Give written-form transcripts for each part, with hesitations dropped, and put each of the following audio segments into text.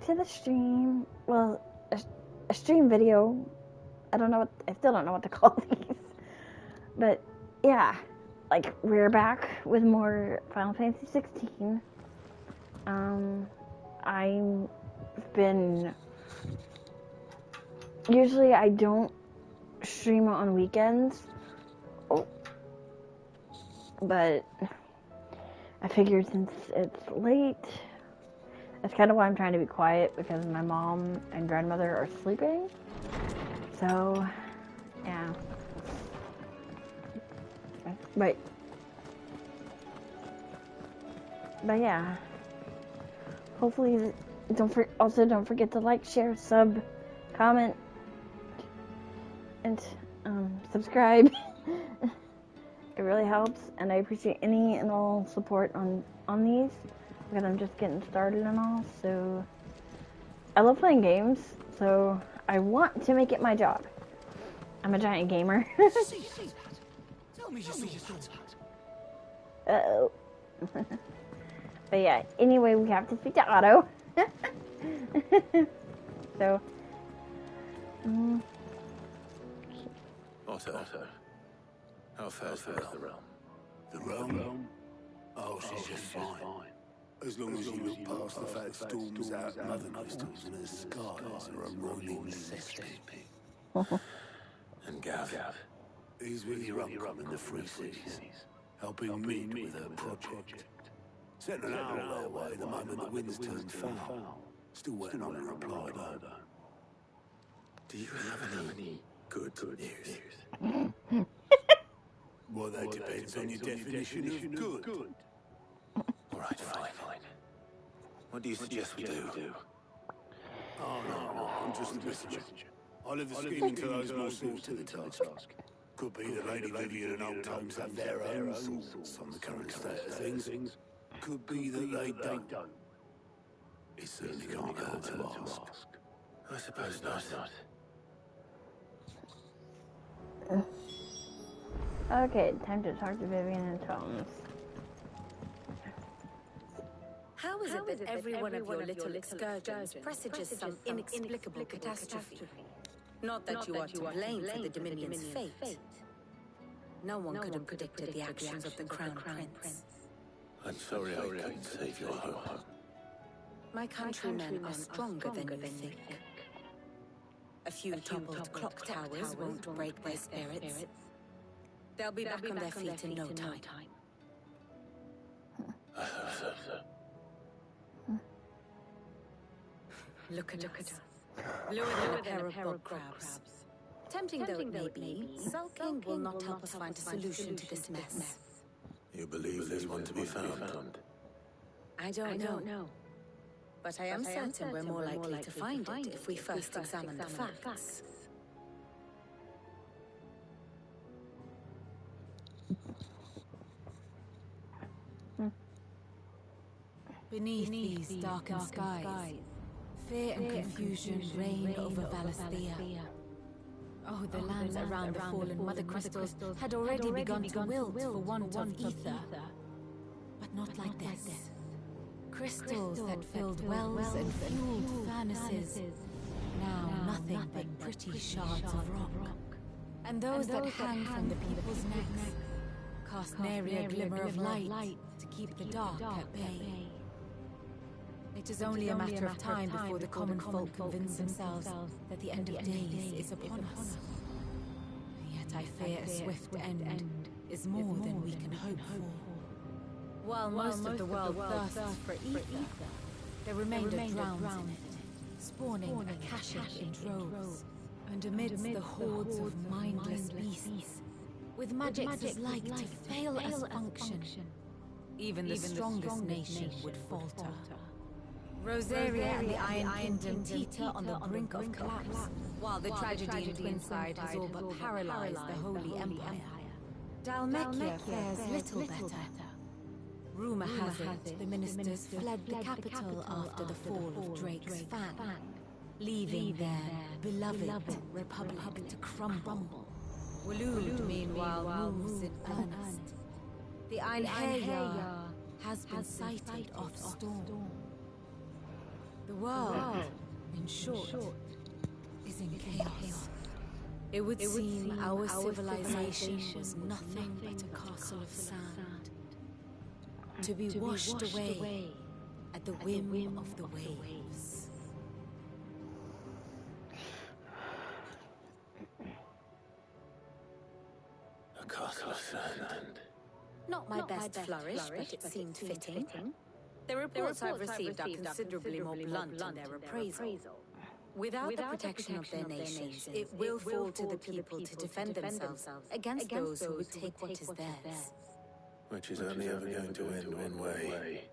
to the stream. Well, a stream video. I still don't know what to call these. But yeah, like we're back with more Final Fantasy 16. I've been, usually I don't stream on weekends. But I figured since it's late, that's kind of why I'm trying to be quiet, because my mom and grandmother are sleeping. So, yeah. But yeah. Hopefully, don't forget to like, share, sub, comment, and subscribe. It really helps, and I appreciate any and all support on these, because I'm just getting started and all. So I love playing games, so I want to make it my job. I'm a giant gamer. Tell me you saw that. Uh-oh. But yeah, anyway, we have to speak to Otto. So, Otto, how fares the realm? The realm? Oh, she's just fine. As long as you look past the fact storms out mother crystals and the skies are a rolling cesspit. And Gav? He's with your uncle in the Free Cities, helping me with her project. Setting an owl their way the moment the winds turn foul. Still waiting on a reply though. Do you have any good news? Well, that depends on your definition of good. All right, fine. What do you suggest we do? Oh, no, I'm just a messenger. I'll leave the scheming to those more suited to the task. Could be that Lady Vivian and Old Tomes have their own thoughts on the current state of things. Could be that they don't. It certainly can't hurt to ask. I suppose not. okay, time to talk to Vivian and Tomes. How is it that every one of your little excursions presages some inexplicable catastrophe? Not that you are to blame for the Dominion's fate. No one could have predicted the actions of the Crown Prince. I'm sorry I couldn't save your home. My countrymen are stronger than you think. A few toppled clock towers won't break their spirits. They'll be back on their feet in no time. I hope so. Look at us. Lured in a pair of bog crabs. Tempting though it may be, sulking will not help us find a solution to this mess. You believe there's one to be found? I don't know. But I am certain we're more likely to find it if we first examine the facts. Beneath these darkened skies, fear and confusion reign over Valisthea. Oh, the lands around the fallen Mother Crystals had already begun to wilt for want of ether. But not like this. Crystals that filled wells and fueled furnaces. Now nothing but pretty shards of rock. And those that hang from the people's necks cast nary a glimmer of light to keep the dark at bay. It is only a matter of time before the common folk convince themselves that the end of days is upon us. Yet I fear a swift end is more than we can hope for. While most of the world thirsts for ether, the remainder drowns in it, spawning Akashic in droves. And amidst the hordes of mindless beasts, with magics as like to fail as function, even the strongest nation would falter. Rosaria and the Iron Kingdom teeter on the brink of collapse, while the tragedy in Twinside has all but paralyzed the Holy Empire. Dhalmekia fares little better. Rumor has it the ministers fled the capital after the fall of Drake's Fang, leaving their beloved republic to crumble. Waloed, meanwhile, moves in earnest. The Einherjar has been sighted off storm. The world, in short, is in chaos. It would seem our civilization was nothing but a castle of sand, to be washed away at the whim of the waves. A castle of sand. Not my best flourish, but it seemed fitting. The reports I've received are considerably more blunt in their appraisal. Without the protection of their nations, it will fall to the people to defend themselves against those who would take what is theirs. Which is only ever going to end one way.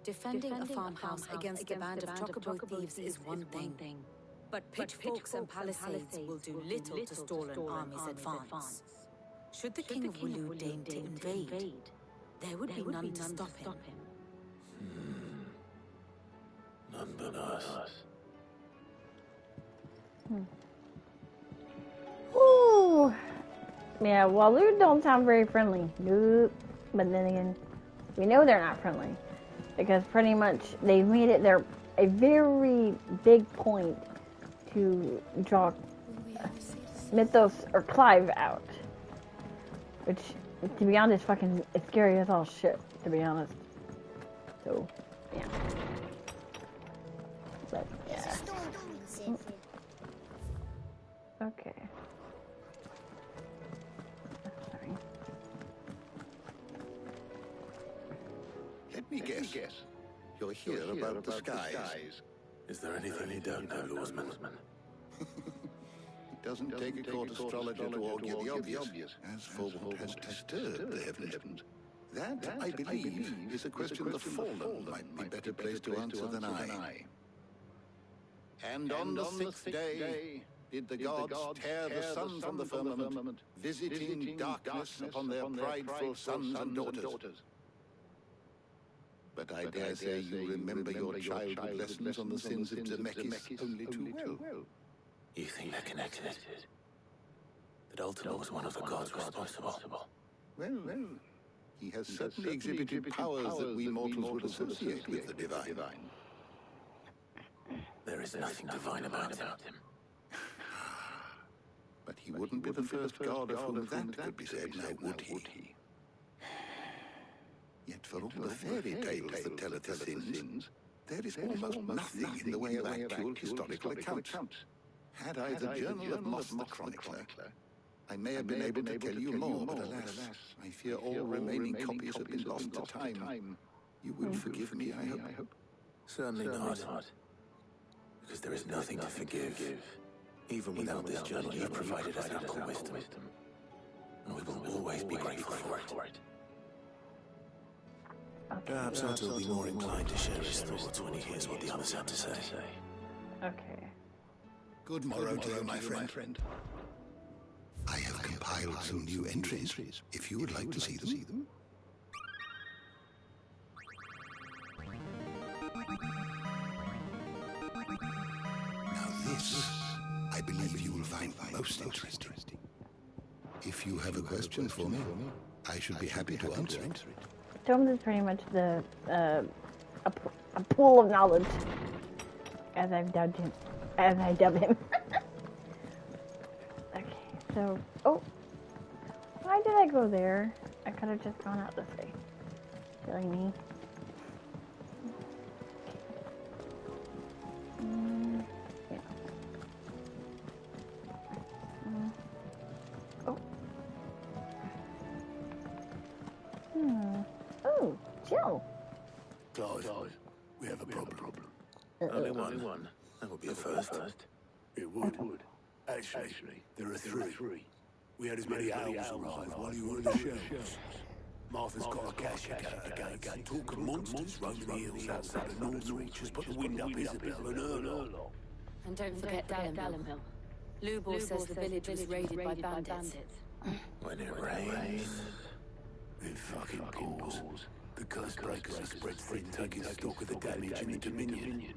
Defending a farmhouse against a band of chocobo thieves is one thing, but pitchforks and palisades will do little to stall an army's advance. Should the King of Wulu deign to invade, there would be none to stop him. None but us. Ooh. Yeah, Waloed don't sound very friendly. Nope. But then again, we know they're not friendly. Because pretty much they've made it a very big point to draw Mythos or Clive out. Which, to be honest, fucking is scary as all shit, to be honest. So, yeah. But, yeah. Okay. Sorry. Let me guess. You're here about the skies. Is there anything you don't know, Lawsman? It doesn't take a court astrologer to augur the obvious, as for what has disturbed the heavens. That, I believe, is a question the Fallen might be better placed to answer than I. And on the sixth day did the gods tear the sun from the firmament, visiting darkness upon their prideful sons and daughters. But I dare say you remember your childhood lessons on the sins of Zemeckis only too well. You think they're connected? That Ultima was one of the gods responsible? Well, he has certainly exhibited powers that we mortals would associate with the divine. There is nothing divine about him. But he wouldn't be the first god of whom that could be said, now would he? Yet for all the fairy tales that tell of his sins, there is almost nothing in the way of actual historical accounts. Had I the Journal of Moss the Chronicler, I may have been able to tell you more, but alas, I fear all remaining copies have been lost to time. You will forgive me, I hope. Certainly not. Because there is nothing to forgive. Even without this journal you have provided us ample wisdom. And we will always be grateful for it. Perhaps Otto will be more inclined to share his thoughts when he hears what the others have to say. Okay. Good morrow to you, my friend. I have compiled some new entries, if you would like to see them. Now this, I believe you will find most interesting. If you have a question for me, I should be happy to answer it. Tomes is pretty much the a pool of knowledge, as I've dubbed him. As I dub him. Okay, so why did I go there? I could have just gone out this way. Silly me. Yeah. Oh, Jill. Clive, we have a problem. Only one. That would be a first. It would. Actually, there are three. We had as many owls arrive while you were in the shells. Martha's got a cache again. Talk of monsters roaming the hills outside the North Reach has put the wind up Isabel and Erlong. And don't forget Dallenhill. Lubor says the village was raided by bandits. When it rains. It fucking pours. The curse breakers are spread thin, taking stock of the damage in the Dominion.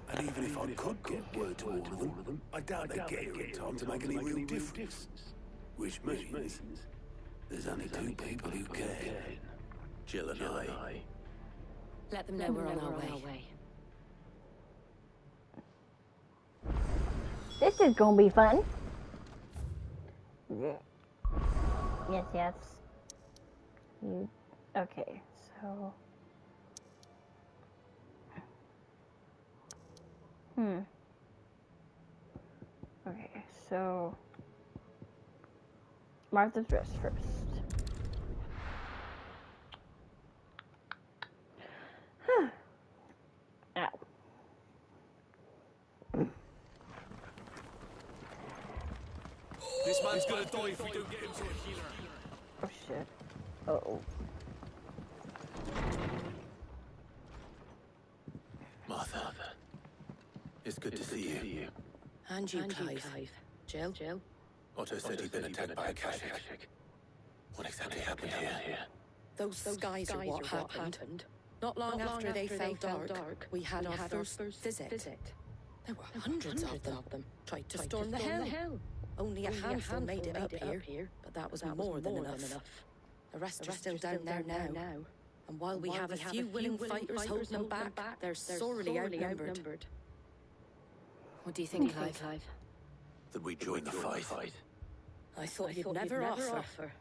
And even if I could get word to all of them, I doubt they'd get here in time to make any real difference. Which means there's only two people who can. Jill and I. Let them know we're on our way. This is gonna be fun. Yes, yes. You. Okay, so. Okay, so. Martha's dress first. Ow. This man's gonna die if we don't get him to a healer. Oh shit. Uh-oh. Martha, it's good to see you. And you, Clive. Jill? Otto said he'd been attacked by a Akashic. What exactly happened here? Those skies are what happened. Not long after they fell dark, we had our first visit. There were hundreds of them. Tried to storm the hell. Only a handful made it up here, but that was more than enough. The rest are still down there now. And while we have a few willing fighters holding them back, they're sorely outnumbered. What do you think, Clive? That we join the fight. I thought you'd never offer.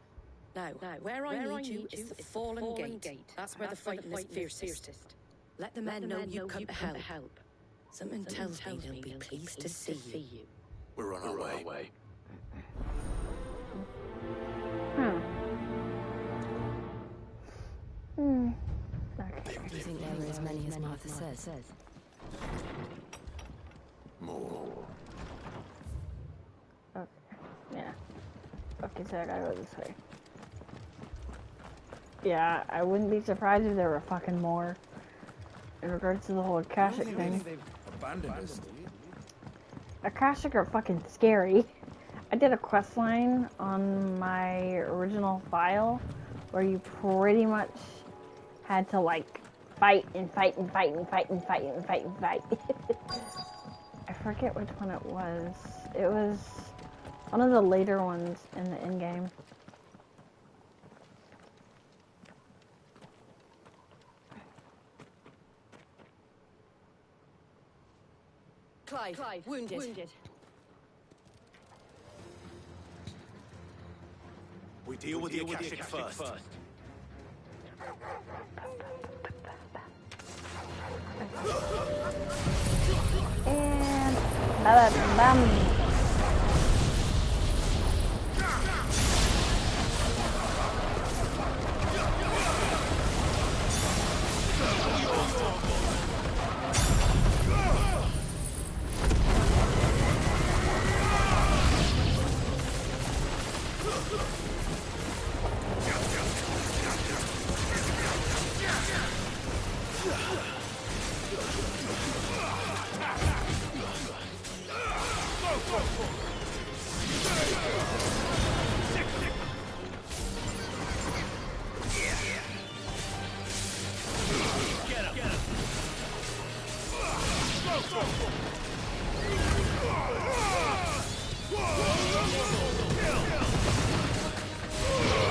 Now, where I need you is the Fallen Gate. That's where the fighting is fiercest. Let the men know you come to help. Something tells me they'll be pleased to see you. We're on our way. Okay. Do you think there were as many as Martha says? More. Okay. Yeah. Okay, so I gotta go this way. Yeah, I wouldn't be surprised if there were fucking more. In regards to the whole Akashic thing. They've abandoned us. Akashic are fucking scary. I did a quest line on my original file where you pretty much had to like fight. I forget which one it was. It was one of the later ones in the end game. Clive, wounded. We deal with the Akashic first. And bam.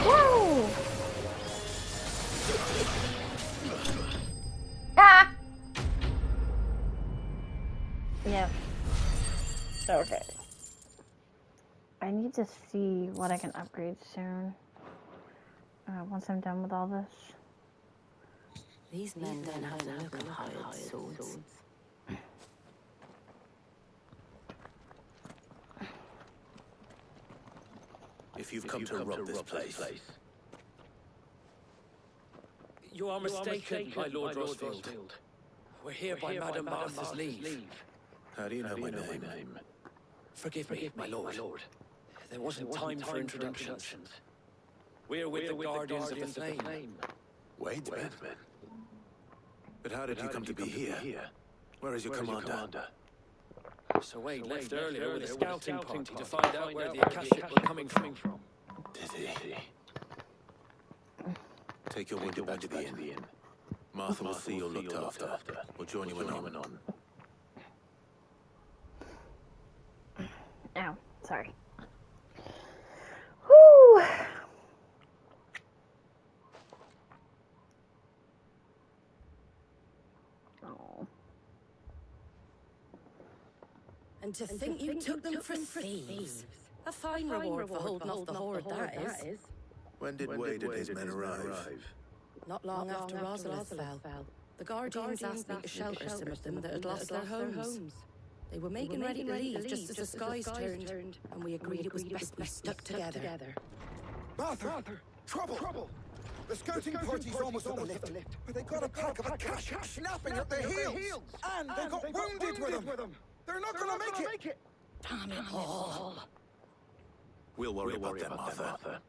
Woo! Ah! Yep. Okay. I need to see what I can upgrade soon. Once I'm done with all this. These men don't have the look of hired swords. If you've come to rob this place. You are mistaken, my Lord Rosfield. We're here by Madame Martha's leave. How do you know my name? Forgive me, my Lord. There wasn't time for introductions. We're with the Guardians of the Flame. Wait a minute. But how did you come to be here? Where is your commander? So Wade left earlier with a scouting party to find out where the Akashic were coming from. Did he? Take your wounded back to the inn. Martha will see you're looked after. We'll join you when on. Ow, sorry. Whoo! Oh. And to think you took them for thieves. A fine reward for holding off the horde, that is. When did Wade and his men arrive? Not long after Rosalith fell. The Guardians asked me to shelter some of them that had lost their homes. They were making ready to leave just as the skies turned, and we agreed it was best we stuck together. Martha! Trouble! The scouting party's almost at the lift, but they got a pack of Akashic snapping at their heels! And they got wounded with them! They're not gonna make it! Damn it all! We'll worry about them, Martha.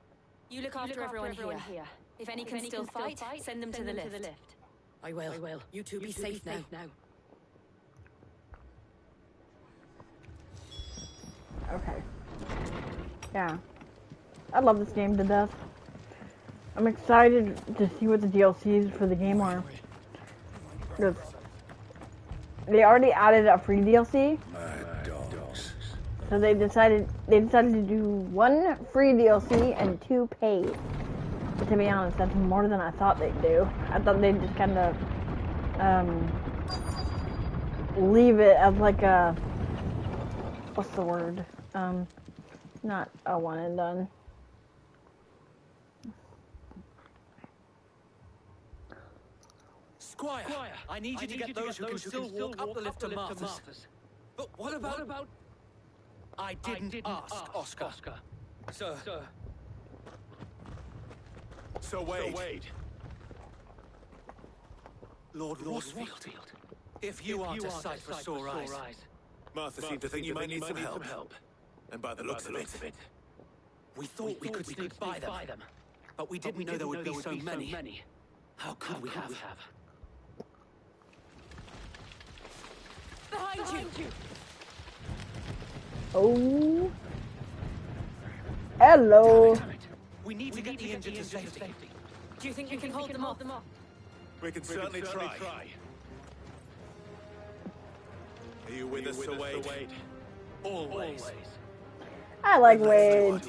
You look after everyone here. If any can still fight, send them to the lift. I will. You two be safe now. Okay. Yeah. I love this game to death. I'm excited to see what the DLCs for the game are. They already added a free DLC. Mad dogs. So they decided to do 1 free DLC and 2 paid. But to be honest, that's more than I thought they'd do. I thought they'd just kind of leave it as like a, what's the word? Not a one and done. Squire, I need you to get those who can still walk up the lift to Martha's. But what about... I didn't ask, Oscar. Sir. So Wade. Lord Rosfield, if you aren't a sight for sore eyes... Martha seemed to think you might need some help. And by the looks of it... We thought we could sneak by them, but we didn't know there would be so many. How could we have? Behind you! Oh. Hello. Damn it. We need to get the injured to safety. Do you think you can hold them off? We can certainly try. Are you with us, Sir Wade? Always. I like Wade.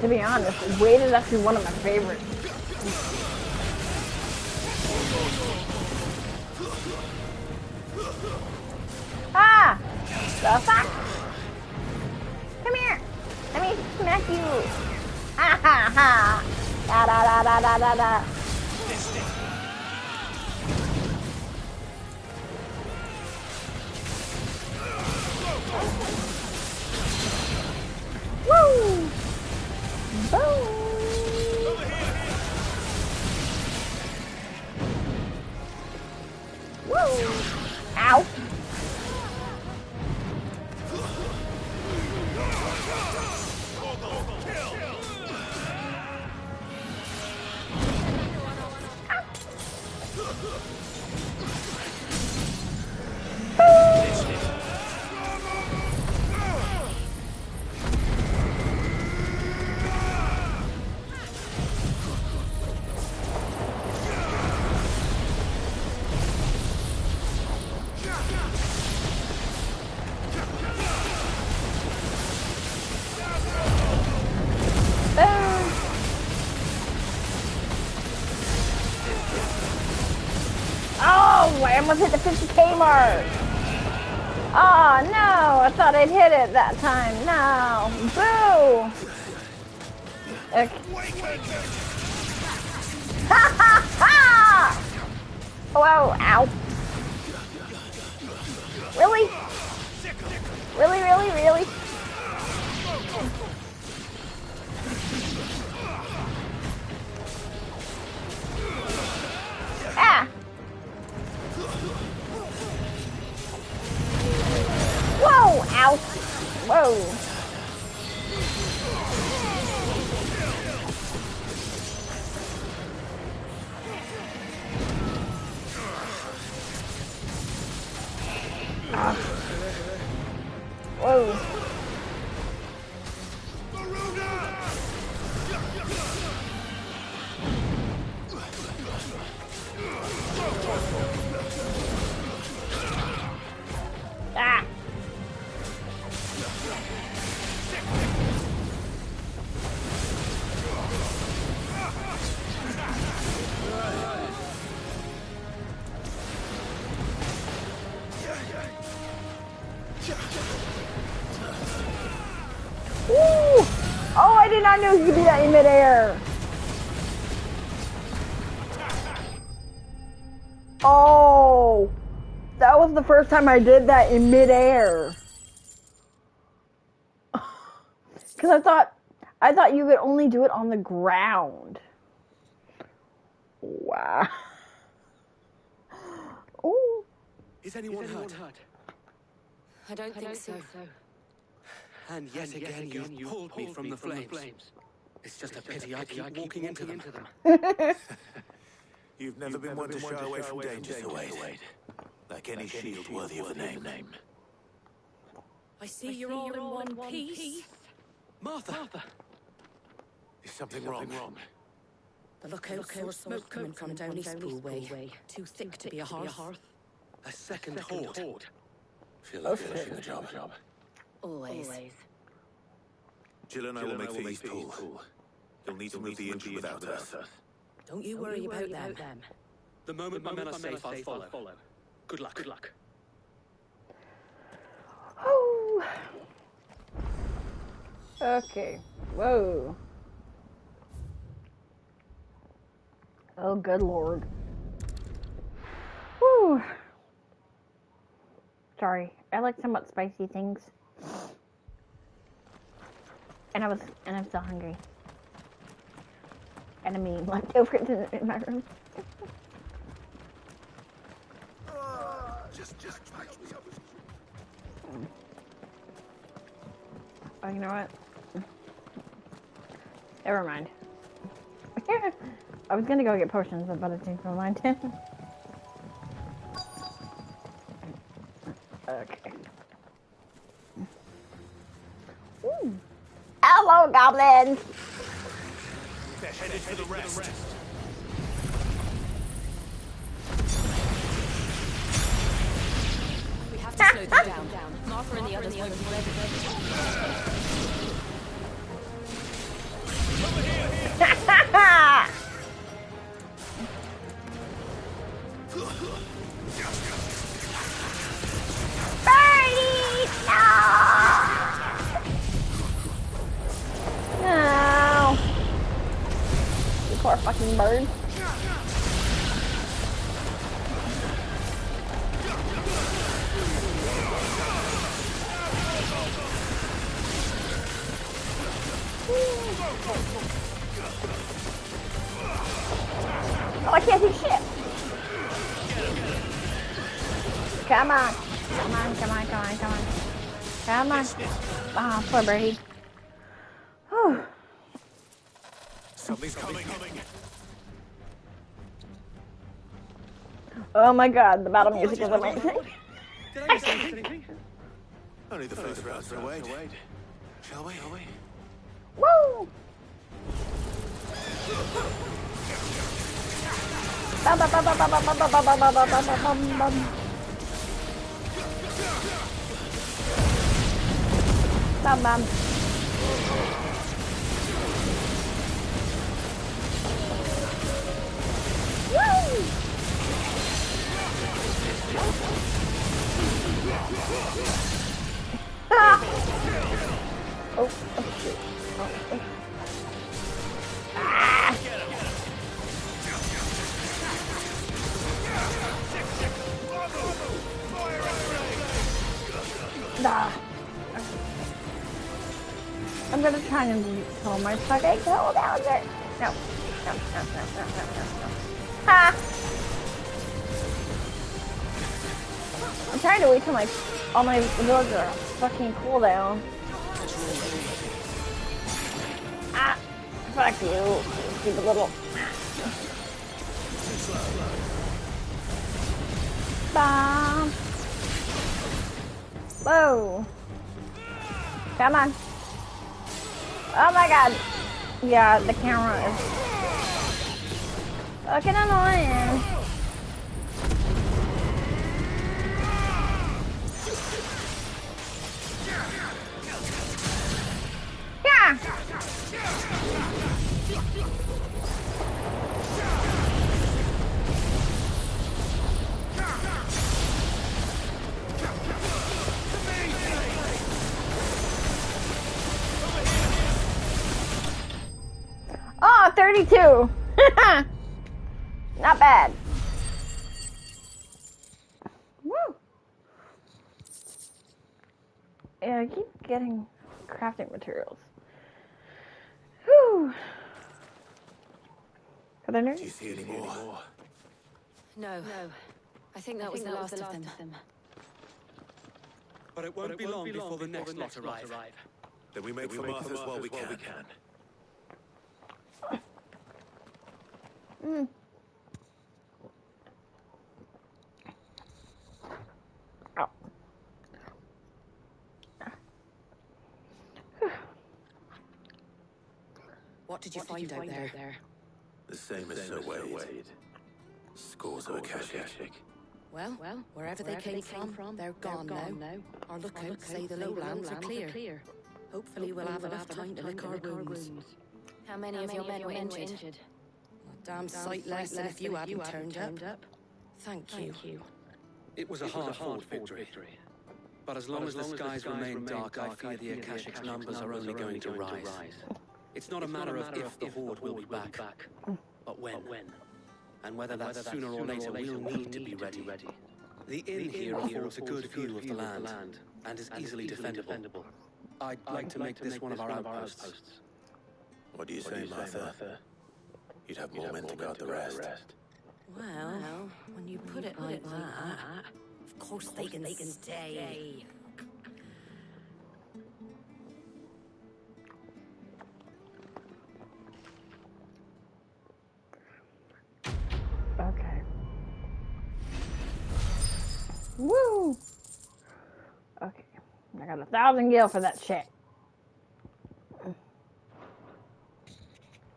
To be honest, Wade is actually one of my favorites. Ah! The fuck? Come here! Let me smack you! Ha ha ha! Da da da da da da da! Woo! Boom! Woo! Ow! I almost hit the 50k mark. Oh no, I thought I'd hit it that time. No. Boo. Okay. Ha ha ha! Whoa, ow. Really? Really? Ah! Whoa! Ow! Whoa! Whoa! Ah! did not know you could do that in midair. Oh, that was the first time I did that in midair. Because I thought you could only do it on the ground. Wow. Ooh. Is anyone hurt? I don't think so. And yet again, you've pulled me from the flames. It's just a pity I keep walking into them. You've never been one to shy away from danger, Sir Wade. Like any shield worthy of the name. I see you're all in one piece. Martha! Is something wrong? The lookout saw smoke coming from Downey Spoolway. Too thick to be a hearth. A second horde. Feel like finishing the job. Always. Jill and I will make the East Pool. You'll need to move the injury without us. Don't you worry about them. The moment my men are safe, I'll follow. Good luck. Oh. Okay. Whoa. Oh, good lord. Whew. Sorry, I like somewhat spicy things. And I'm still hungry. And I'm eating leftovers in my room. Just Oh, you know what? Never mind. I was gonna go get potions, but I changed my mind. Okay. Ooh. Hello, goblins! They're headed for the rest. We have to slow them down. Martha and the others won't be ready. Birdie! No! You poor fucking bird. Oh, I can't do shit. Come on. Come on. Ah, poor birdie. Whew. Something's coming. Oh my god, the battle music is amazing. Did I miss anything? Only the first round, Sir Wade. Shall we? Woo! Bum, bum, bum, bum, bum, bum, bum, bum, bum, bum, bum, bum, bum, bum. Bum, bum. Woo! Ah! Oh, shit. Oh. Ah! Nah. I'm gonna try and pull my fucking kill down there. No. Ha! I'm trying to wait till all my villagers are fucking cooldown. Ah! Fuck you, stupid little. Bomb. Whoa. Come on. Oh my god. Yeah, the camera is fucking annoying. Yeah. 32. Not bad. Woo. Yeah, I keep getting crafting materials. Whew. Are there Do nerds? you see any more? No. I think that was the last of them. But it won't be long before the next lot arrive. Then we make for Martha's while we can. Mm. Oh. What did you find out there? The same as Sir Wade. Scores of Akashic. Well, wherever they came from, they're gone now. Our lookouts say the lowlands are clear. Hopefully we'll have enough time to lick our wounds. How many of your men were injured? A damn sight less than if you hadn't turned up. Thank you. It was a hard-fought victory. But as long as the skies remain dark, I fear the Akashic's numbers are only going to rise. It's not a matter of if the Horde will be back, but when. And whether that's sooner or later, we'll need to be ready. The inn here affords a good view of the land, and is easily defendable. I'd like to make this one of our outposts. What do you say, Martha? You'd have more men to guard the rest. Well, when you put it like that, of course they can stay. Okay. Woo! Okay. I got 1,000 gil for that shit.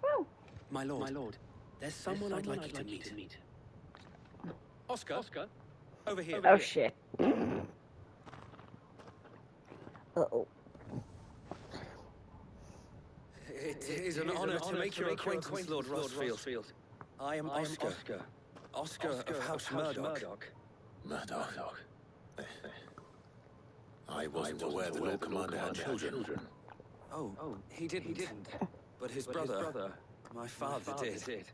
Woo! My lord, there's someone I'd like you to meet. Oscar, over here. Oh shit. Uh-oh. It is an honor to make your acquaintance, Lord Rosfield. I am Oscar. Oscar of House Murdoch. Murdoch. I wasn't aware the Lord Commander had children. Oh, he didn't. But his brother, my father, did.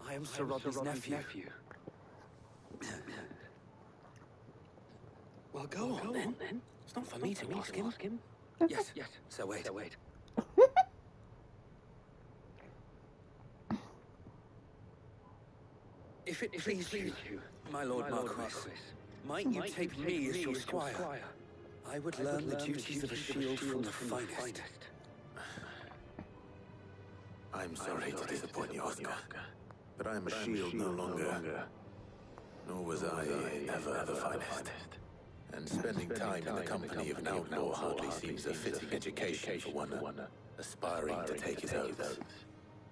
I am Sir Rodney's nephew. Well, go on then. It's not for me to ask him. Yes. So wait. If it please you, my Lord Marquis, might you take me as your squire? I would learn the duties of a shield from the finest. I'm sorry to disappoint you, Oscar, but I'm a shield no longer. Nor was I ever the finest. And spending time in the company of an outlaw hardly seems a fitting education for one aspiring to take his oaths.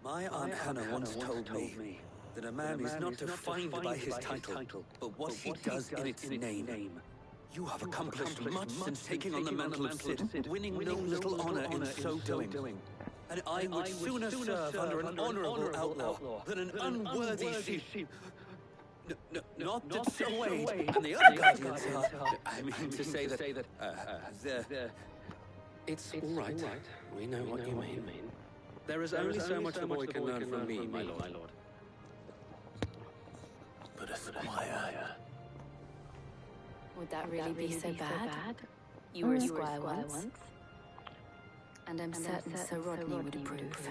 My Aunt Hannah once told me that a man is not defined by his title, but what he does in its name. You have accomplished much since taking on the mantle of Cid, winning no little honor in so doing. And I would sooner serve under an honorable outlaw than an unworthy sheep. Not that Sir Wade and the other guardians are. I mean to say that it's all right. We know what you mean. There is only so much the boy can learn from me, my lord. But a squire. Would that really be so bad? You were a squire once. And I'm certain Sir Rodney would approve.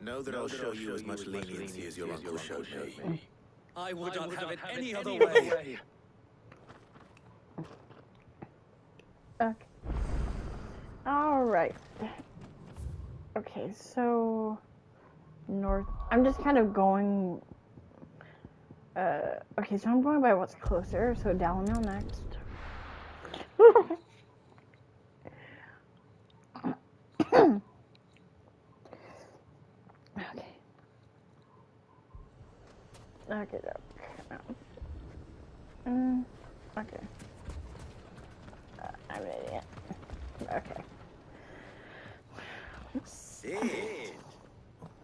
Know that I'll show you as much leniency as your uncle showed me. I would not have it any other way. Okay. Alright. Okay, so north. I'm just kind of going. Okay, so I'm going by what's closer. So Dalimil next. Okay. Okay. I'm an idiot. Okay. Cid!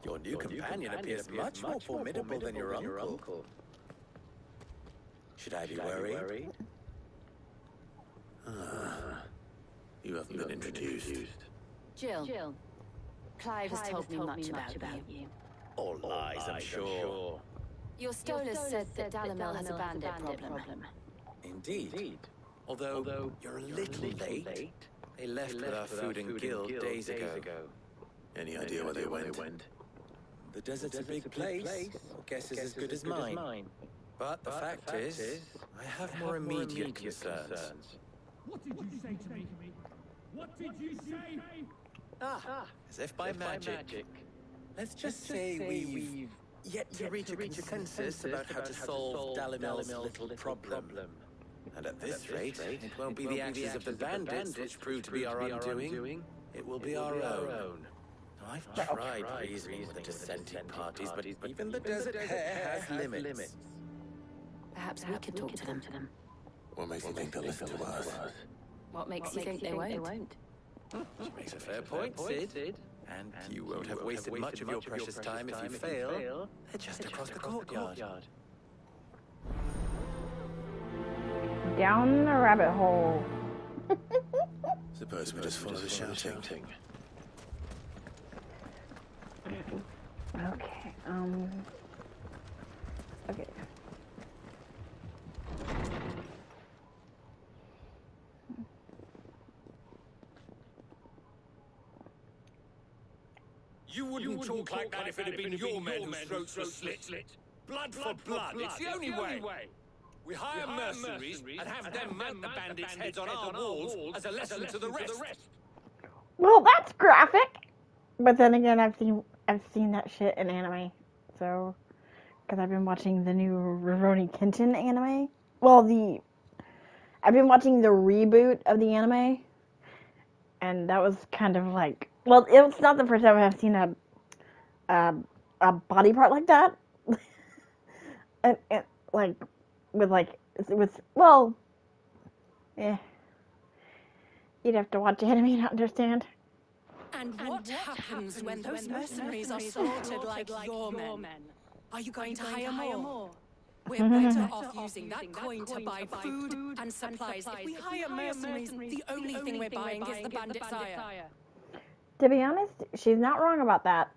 Your new companion appears much more formidable than your uncle. Should I be worried? You haven't been introduced. Jill. Clive has told me much about you. All lies, I'm sure. Your Stolas said that Dalimel has a bandit problem. Indeed. Although you're a little late. They left with our food and guild days ago. Any idea where they went? The desert's a big place. Guess is as good as mine. But the fact is, I have more immediate concerns. What did you say to me? What did you say? As if by magic. Let's just say we've yet to reach a consensus about how to solve Dalimel's little problem. And at this rate, it won't be the actions of the bandits which prove to be our undoing. It will be our own. Now, I've tried reasoning with the dissenting parties, but even the Desert Hare has limits. Perhaps we could talk to them. What makes you think they'll listen to us? What makes you think they won't? Makes a fair point, Sid. And you won't have wasted much of your precious time if you fail. They're just across the courtyard. Down the rabbit hole. Suppose we just follow the shouting. Okay, okay. You wouldn't talk like that if it had been your men whose throats were slit. Blood for blood, it's the only way. We hire mercenaries and have them mount the bandits' heads on our walls as a lesson to the rest. Well, that's graphic. But then again, I've seen that shit in anime. So, because I've been watching the new Rurouni Kenshin anime. Well, I've been watching the reboot of the anime, and that was kind of like, well, it's not the first time I've seen a body part like that, and like with well, yeah, you'd have to watch anime to understand. And what happens when those mercenaries are slaughtered like your men? Are you going to hire more? We're better off using that coin to buy food and supplies. If we hire mercenaries, the only thing we're buying is the bandit's ire. To be honest, she's not wrong about that.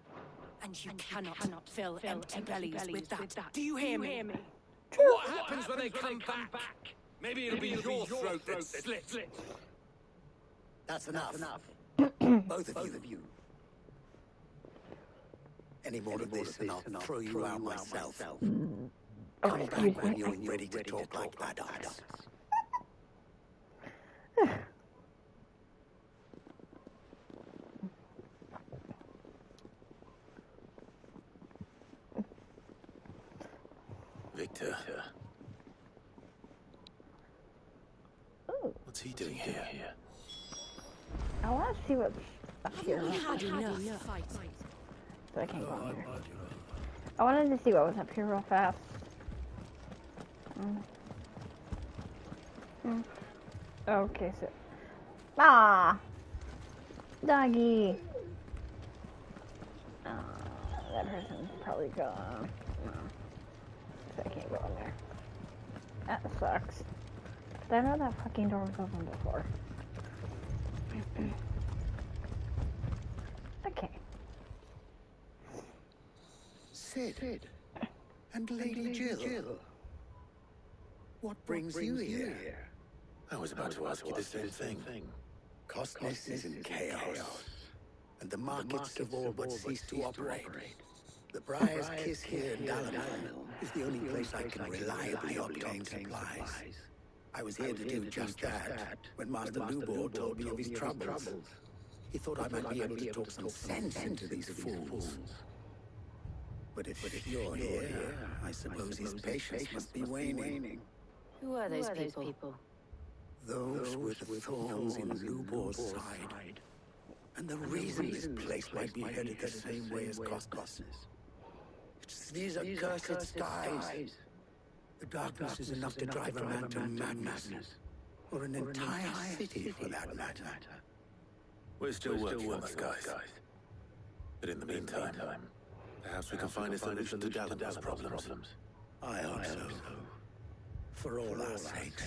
And you cannot fill empty bellies with that. Do you hear me? What happens when they come back? Maybe it'll be your throat that's slit. That's enough. Both of you. Any more of this and I'll throw you out myself. Come back when you're ready to talk like adults. Victor. What's he doing here? I want to see what's up here. We had enough fights. So I can't go in there. I wanted to see what was up here real fast. Okay, so... Doggy! That person's probably gone. So I can't go in there. That sucks. But I know that fucking door was open before. Okay. Sid. And Lady Jill. What brings you here? I was about to ask you the same thing. Costness is in chaos, and the markets have all but ceased to operate. The Briar's Kiss here in Dalimel is the only place I can reliably obtain supplies. I was here to do just that when Master Lubor told me of his troubles. He thought I might be able to talk some sense into these fools. But if you're here, I suppose his patience must be waning. Who are those people? Those were the thorns in Lubor's side. And the reason this place might be headed the same way as Costness. It's these accursed skies. The darkness is enough to drive a man to madness. Or an entire city, for that matter. We're still working on the skies. But in the meantime, perhaps we can find a solution to Dalimel's problems. I hope so. For all our sakes.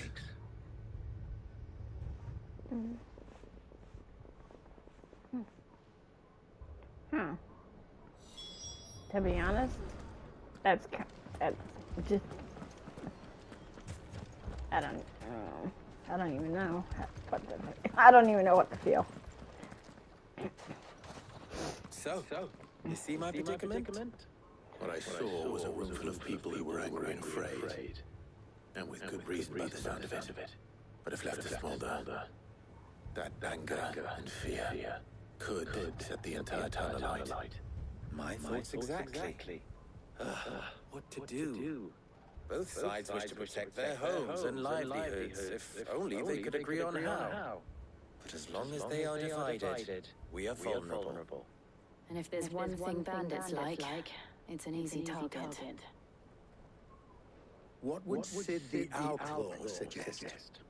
To be honest, that's just, I don't even know I don't even know what to feel. So, you see my predicament? What I saw was a room full of people who were angry and afraid. And with good reason by the sound of it. But if left to smolder, that anger and fear could set the entire town alight. My thoughts exactly. What to do? Both sides wish to protect their homes and livelihoods, if only they could agree on how. But as long as they are divided, we are vulnerable. And if there's one thing bandits like, it's an easy target. What would Sid the Outlaw suggest?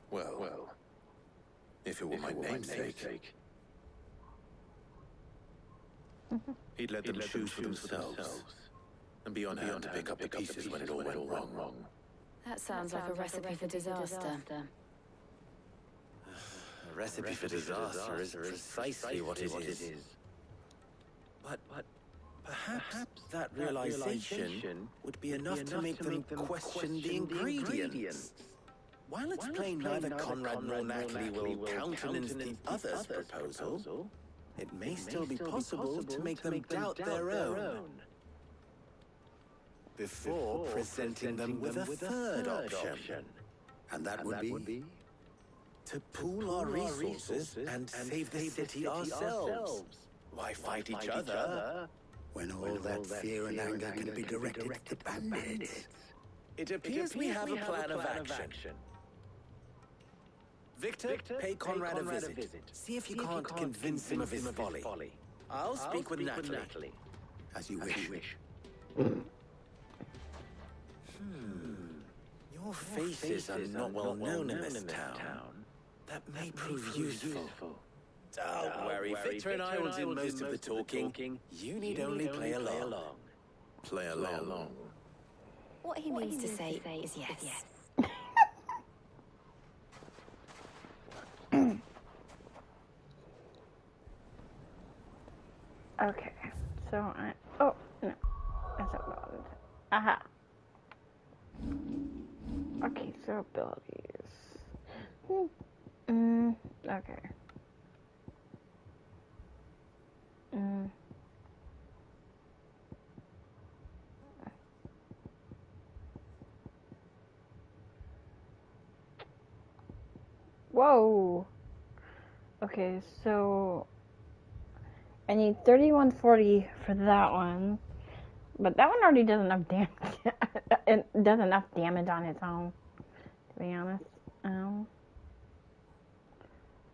Well, if it were my namesake, he'd let them choose for themselves and be on hand to pick up the pieces when it all went wrong. That sounds like a recipe for disaster. A recipe for disaster is precisely what it is. But perhaps that realization would be enough to make them question the ingredients. While it's plain neither Conrad nor Natalie will countenance the other's proposal, it may still be possible to make them doubt their own. Before presenting them with a third option. And that would be? To pool our resources and save the city ourselves. Why fight each other when all that fear and anger can be directed at the bandits? It appears we have a plan of action. Victor, pay Conrad a visit. See if you can't convince him of his folly. I'll speak with Natalie. As you wish. Your faces are not well known in this town. That may prove useful. Don't worry, Victor and I will do most of the talking. You need only play along. Play along. What he means to say is yes. Okay, so oh, no. That's not what I wanted. Aha. Okay, so abilities. Okay. Whoa. Okay, so I need 3140 for that one, but that one already does enough damage. It does enough damage on its own, to be honest.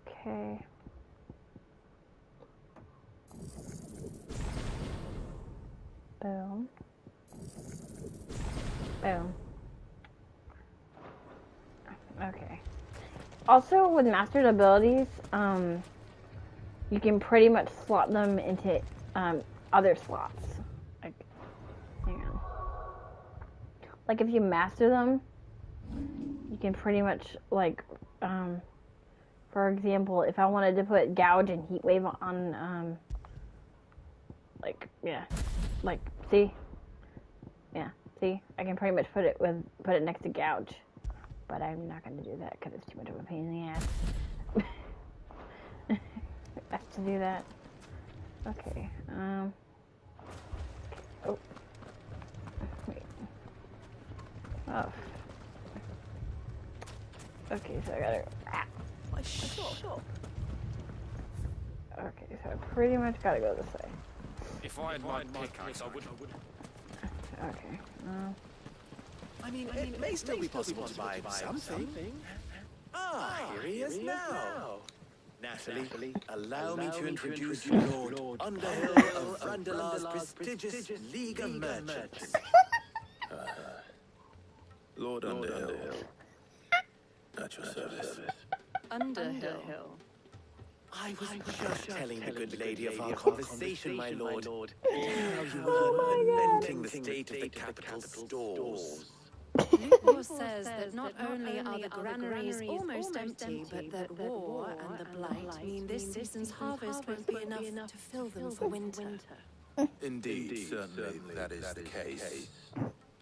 Okay. Boom. Boom. Okay. Also, with mastered abilities, you can pretty much slot them into other slots. Like, hang on. Like if you master them, you can pretty much like, for example, if I wanted to put Gouge and Heat Wave on, like, yeah, like, see, yeah, see, I can pretty much put it next to Gouge, but I'm not going to do that because it's too much of a pain in the ass. I have to do that. Okay. Oh. Wait. Oh. Okay, so I gotta. Okay, so I pretty much gotta go this way. If I had my pickaxe, I would. Okay. I mean, it may still be possible to buy something. Here he is now. Natalie, allow me to introduce Lord Underhill of Randalar's prestigious League of Merchants. Lord Underhill. At your service. Underhill. I was just telling the good lady of our conversation, my lord, how you were lamenting the state of the capital stores. Lupor says that not only are the granaries almost empty, but that war and the blight mean this season's harvest won't be enough to fill them for winter. Indeed, certainly that is the case.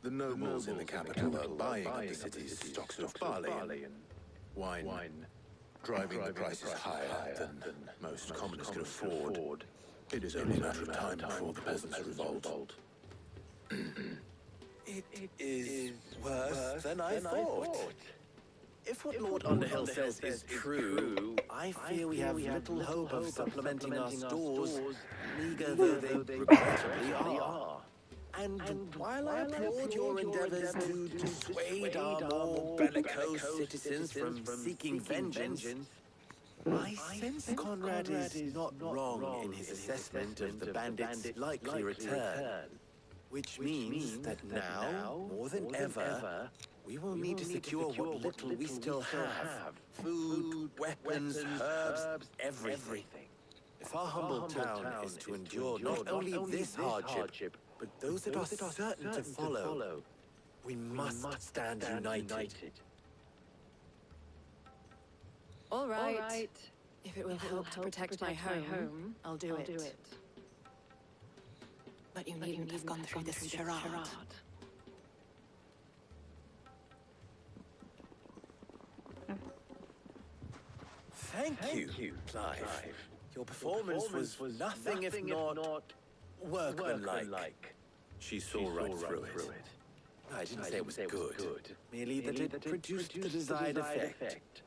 The nobles in the capital are buying up the city's stocks of barley and wine, driving the prices higher than most commoners can afford. It is only a matter of time before the peasants revolt. It is worse than I thought. If what Lord Underhill says is true, I fear we have little hope of supplementing our stores, meager though they regrettably are. And while I applaud your endeavors to dissuade our more bellicose citizens from seeking vengeance, I sense Conrad is not wrong in his assessment of the bandits' likely return. Which means that now, more than ever, we will need to secure what little we still have. Food, weapons, herbs, everything. If our humble town is to endure not only this hardship, but those that are certain to follow, we must stand united. All right. If it will help to protect my home, I'll do it. But you needn't have gone through this charade. Thank you, Clive. Your performance was nothing if not workmanlike. She saw right through it. I didn't say it was good, merely that it produced the desired effect.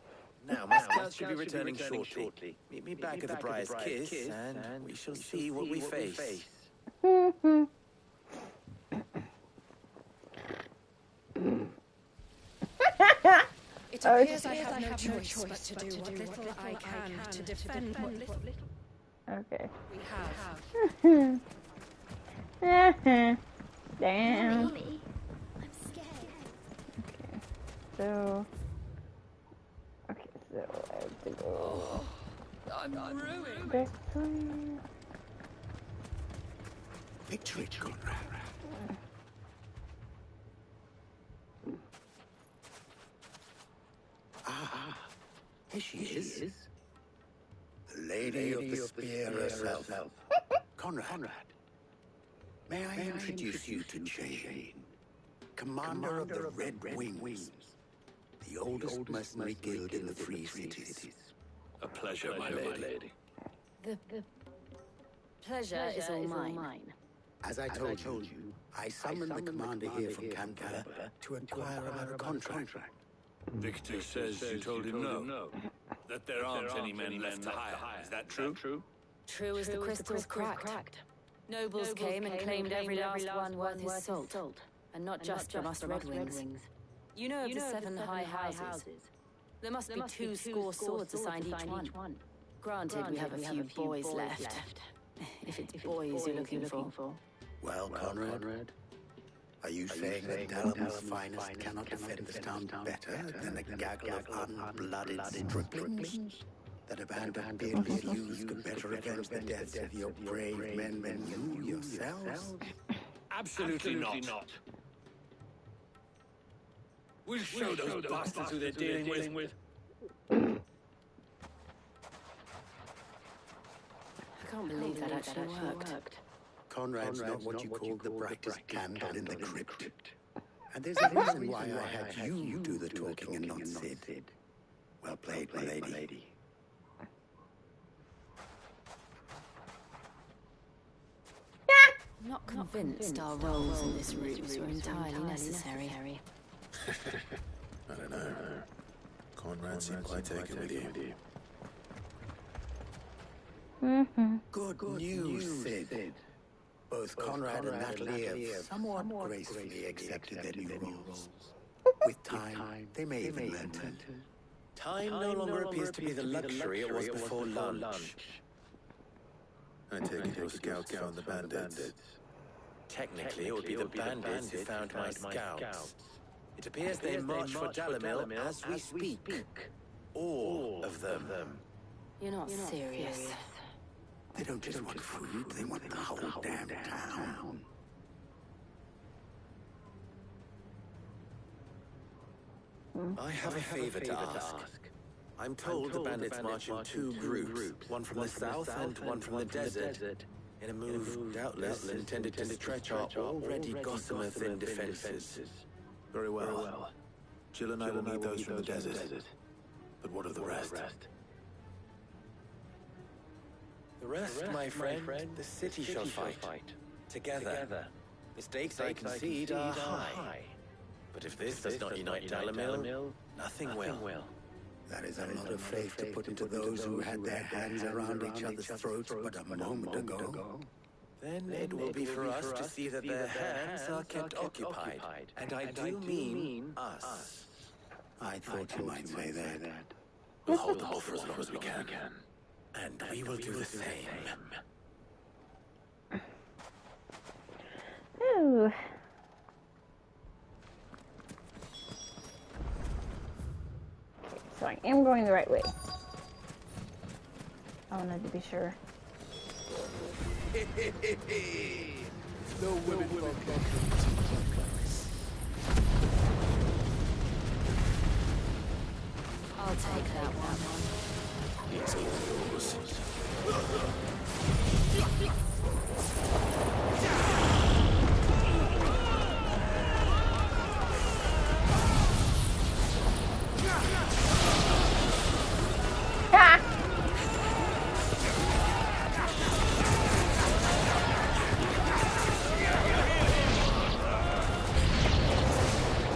Now, my scouts should be returning shortly. Meet me back at the Briar's Kiss, and we shall see what we face. It appears I have no choice but to do what little I can to defend what little Okay. we have. Damn. I'm scared. So. Okay, so I have to go. I'm ruined. Back time. Victory, Conrad. Ah, here she is. The Lady of the Spear herself. Conrad. May I introduce you to Jane, commander of the Red Wings, the oldest mercenary guild in the Free Cities. A pleasure, my lady. The pleasure is all mine. As I told you, I summoned the commander here from Canberra to inquire about a contract. Victor says you told him no. That there aren't any men left to hire. Is that true? True as the crystals cracked. Nobles came and claimed every last one worth his salt. And not just from us Red Wings. You know of the 7 high houses. There must be 2 score swords assigned each one. Granted, we have a few boys left. If it's boys you're looking for. Well, Conrad, are you saying that Dalam's finest cannot defend this town better than a gaggle of unblooded striplings? That a band of beardless youths could better avenge the deaths of your brave men than you yourselves? Absolutely not. We'll show those bastards who they're dealing with. I can't believe that actually worked. Conrad's not what you call the brightest candle in the crypt. And there's a reason why I had you do the talking and not Sid. Well played, my lady. I'm not convinced our roles in this ruse were entirely necessary. I don't know. Conrad seemed quite taken with you. Good news, Sid. Both Conrad and Natalie have somewhat gracefully accepted their new roles. With time, they may even learn to. Time no longer appears to be the luxury it was before lunch. I take it your scouts found the bandits. Technically, it would be the bandits who found my scouts. It appears they march for Dalimil as we speak. All of them. You're not serious. They don't just want food, they want the whole damn town. I have a favor to ask. I'm told the bandits march in two groups, one from the south and one from the desert, in a move doubtless intended to stretch our already gossamer-thin defenses. Very well. Jill and I will meet those from the desert. But what of the rest? The rest, my friend, the city shall fight. Together. The stakes, I concede, are high. But if this does not unite Dalimil, nothing will. That is a lot of faith to put into those who had their hands around each other's throats but a moment ago. Then it will be for us to see that their hands are kept occupied. And I do mean us. I thought you might say that. We'll hold them off for as long as we can. And we will do the same. Ooh. So I am going the right way. I wanted to be sure. No women welcome. I'll take that one. It's all yours.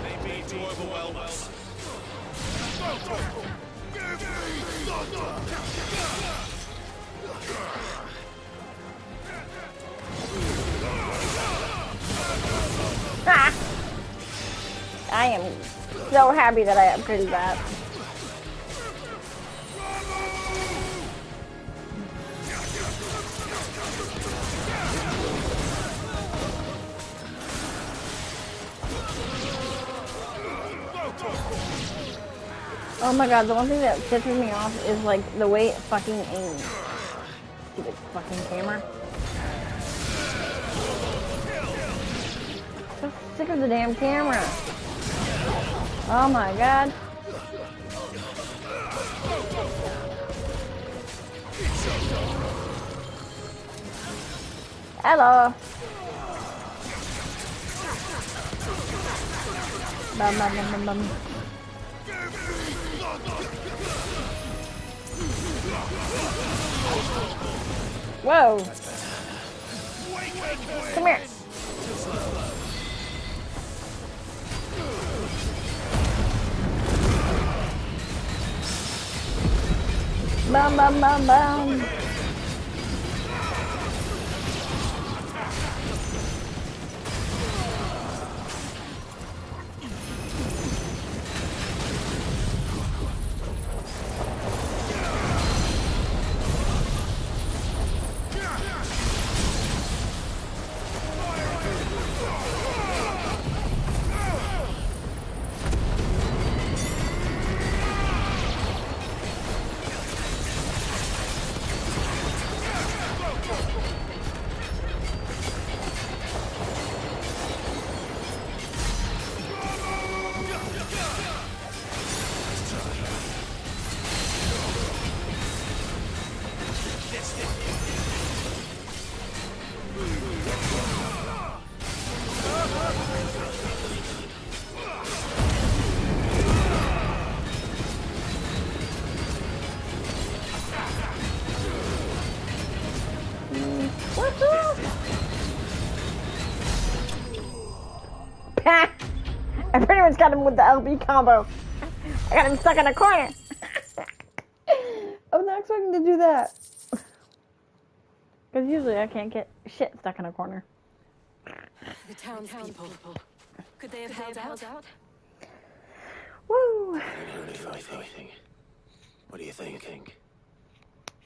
They mean to overwhelm us. Ah! I am so happy that I upgraded that. Oh my god, the one thing that pisses me off is like the way it fucking aims. Stupid fucking camera. So sick of the damn camera. Oh my god. Hello. Bum, bum, bum, bum, bum. Whoa. Come here. Bum, bum, bum, bum. I pretty much got him with the LB combo. I got him stuck in a corner. I was not expecting to do that. Because usually I can't get shit stuck in a corner. The townspeople. Could they have held out? Woo! Fighting. What do you think?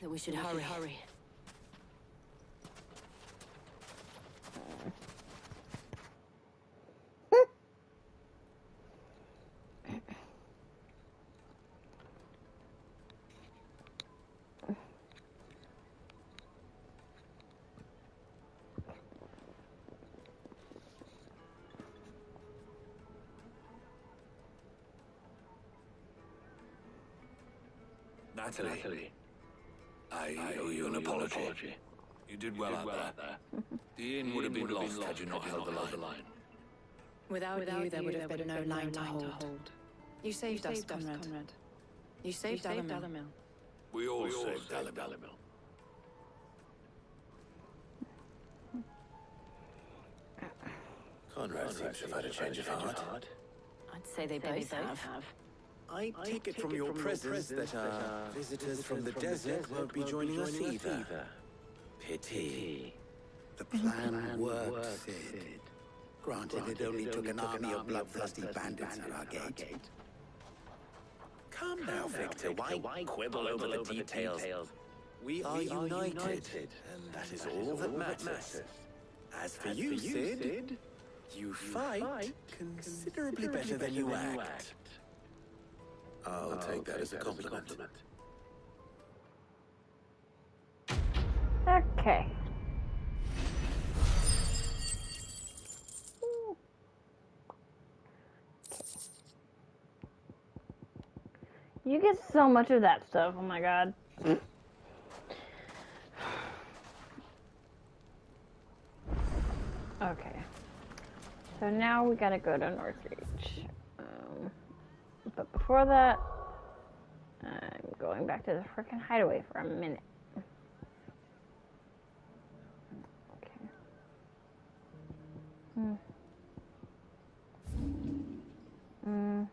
That we should hurry. Natalie, I owe you an apology. You did well out there. The inn would have been lost had you not held the line. Without you, there would have been no line to hold. You saved us, Conrad. You saved Dalimil. We all saved Dalimil. Conrad seems to have had a change of heart. I'd say they both have. I take it from your presence that our visitors from the desert won't be joining us either. Pity. The plan worked, Sid. Granted, it only took an army of bloodthirsty bandits at our gate. Come now, Victor. Why quibble over the details? We are united, and that is all that matters. As for you, Sid, you fight considerably better than you act. I'll take that as a compliment. Okay. You get so much of that stuff, oh my god. Okay. So now we gotta go to Northreach. But before that, I'm going back to the frickin' hideaway for a minute. Okay. I'm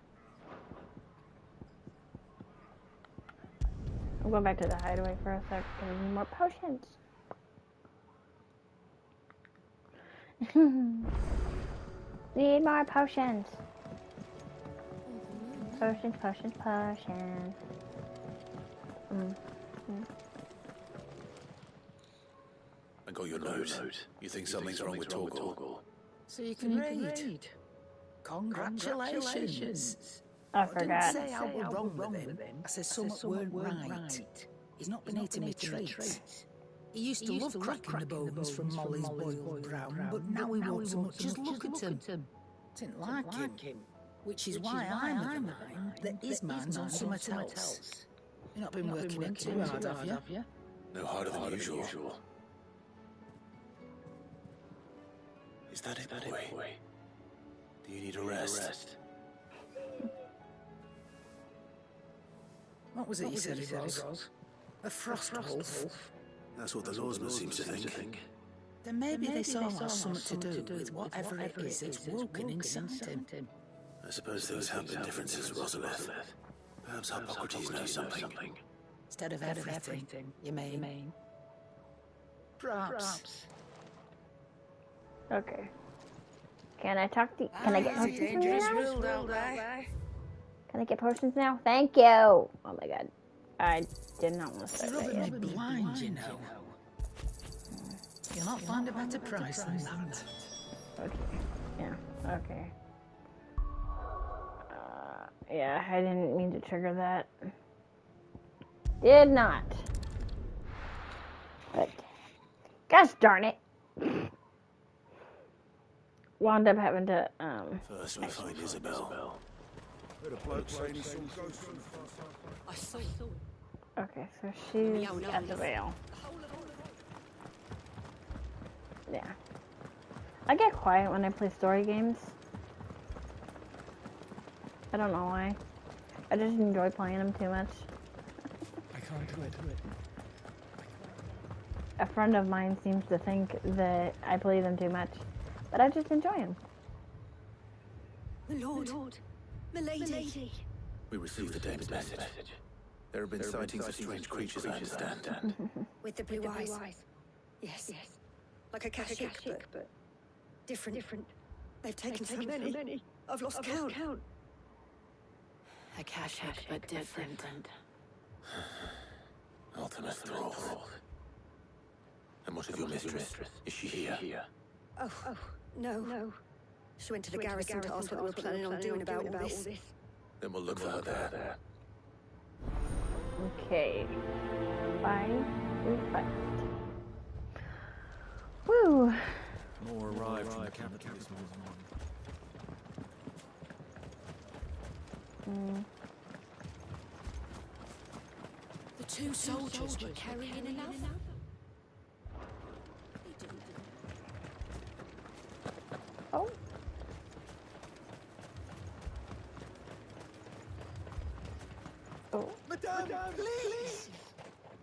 going back to the hideaway for a sec because I need more potions. Need more potions. Potions. I got your note. You think something's wrong with Torgal? So you can read. Congratulations. I forgot. didn't say I was wrong with him. I said something weren't right. He's not been eating me treats. He used to love cracking the bones from Molly's boiled brown, but now he won't so much as look at him. Didn't like him. Which is why I'm of the mind that his mind's on something else. You've not been working him too hard, have you? No harder than usual. Is that it, boy? Do you need a rest? What was it you said he was? A frost wolf? That's what the lawsman seems to think. Then maybe this all has something to do with whatever it is that's woken inside him. I suppose things have been different since Rosalith. Perhaps Hippocrates knows something. Instead of everything, you mean? Perhaps. Okay. Can I talk to? Can I get potions from you now? Can I get potions now? Thank you. Oh my god, I did not want to start that yet. You're blind, you know. You'll not find a better price than that. Okay. Yeah. Okay. Yeah, I didn't mean to trigger that. Did not. But gosh darn it. Wound up having to First we find Isabel. Okay, so she's at the rail. Yeah. I get quiet when I play story games. I don't know why. I just enjoy playing them too much. I can't do it. A friend of mine seems to think that I play them too much, but I just enjoy them. My lord. Milady. We received the dame's message. There have been sightings of strange creatures, I understand. With the blue eyes. Yes. Like a Kashik, but different. They've taken so many. I've lost count. A Kashik, but different. Ultimate thrall. And what of your mistress? Is she here? Oh, no. She went to the garrison to ask what they were planning on doing about all this. Then we'll look for her there. Okay. Fight. Woo! More arrived from the capital this morning. 2 soldiers were carrying enough? Oh. Oh. Madame, please!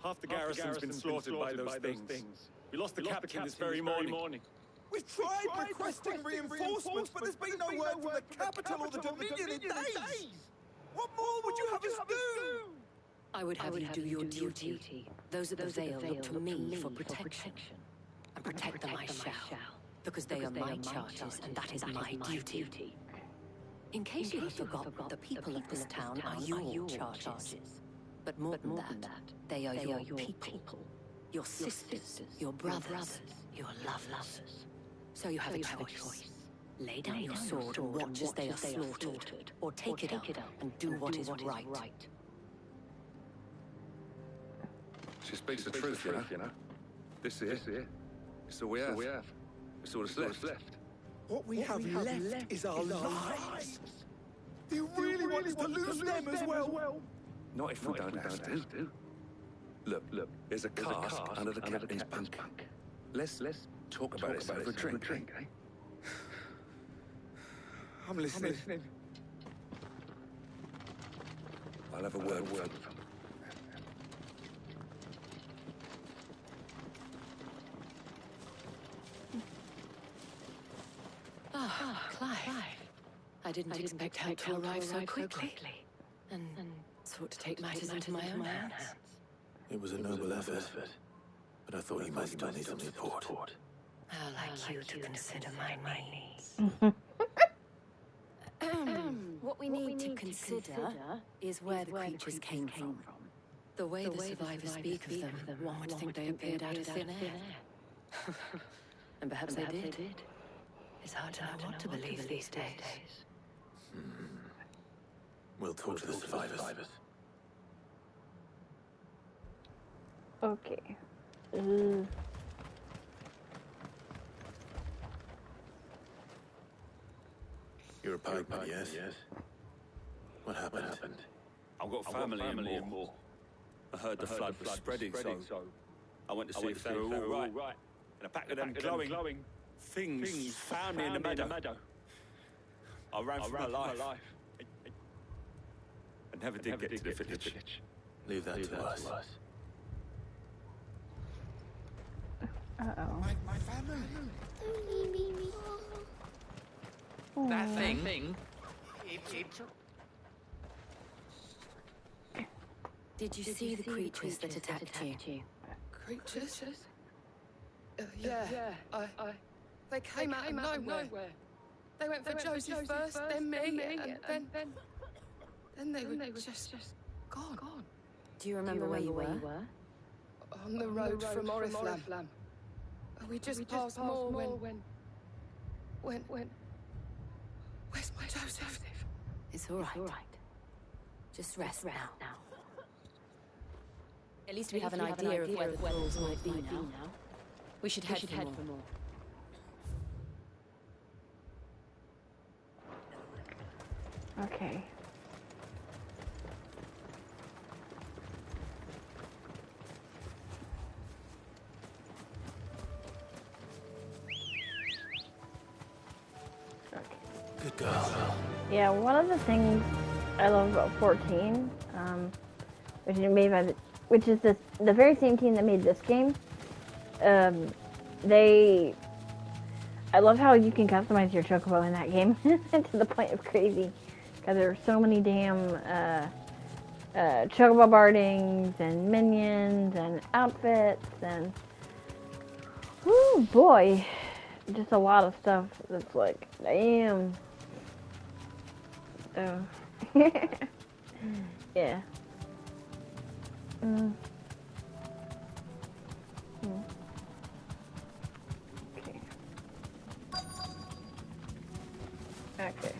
Half the garrison's been slaughtered by those things. We lost the captain this very morning. We've tried requesting reinforcements, but there's been no word from the capital or the Dominion in days! What more would you have us do? I would have you do your duty. Those at the Vale look to me for protection. And protect them I shall. Because they are my charges, and that is my duty. In case you have forgotten, the people of this town are your charges. But more than that, they are your people. Your sisters, your brothers, your lovers. So you have a choice. Lay down your sword and watch as they are slaughtered, or take it up and do what is right. She speaks the truth, you know. This is it. It's all we have. It's all that's left. What we have left is our lives. Do you really want us to lose them as well? Not if we don't have to. Look. There's a cask under the captain's bunk. Let's talk about it over a drink, eh? I'm listening. I'll have a word with him. Clive. I didn't expect help to arrive so quickly. And sought to take matters into my own hands. It was a noble effort, but I thought you might still need some support. I'd like you to consider my needs. What we need to consider is where the creatures came from. The way the survivors speak of them, one would think they appeared out of thin air. And perhaps they did. It's hard to know what to believe these days. We'll talk to the survivors. Okay. You're a pikeman, yes? What happened? I've got family in Moor. I heard the flood was spreading, so I went to see if they were all right. And a pack of them glowing things found me in the meadow. I ran for my life. I never did get to the village. Leave that to us. Uh-oh. My family. That thing. Did you see the creatures that attacked you? Creatures? Yeah. They came out of nowhere. They went for Josie first, then me, and then they were just gone. Do you remember where you were? On the road from Oriflamme. We just passed Moor when... Where's my Joseph? It's all right. Just rest now. At least we have an idea of where the thralls might be now. We should head for more. Okay. Good girl. Yeah, one of the things I love about 14, which is the very same team that made this game. I love how you can customize your chocobo in that game to the point of crazy, because there are so many damn chocobo bardings and minions and outfits and oh boy, just a lot of stuff that's like damn. Oh. Yeah. Okay. Okay.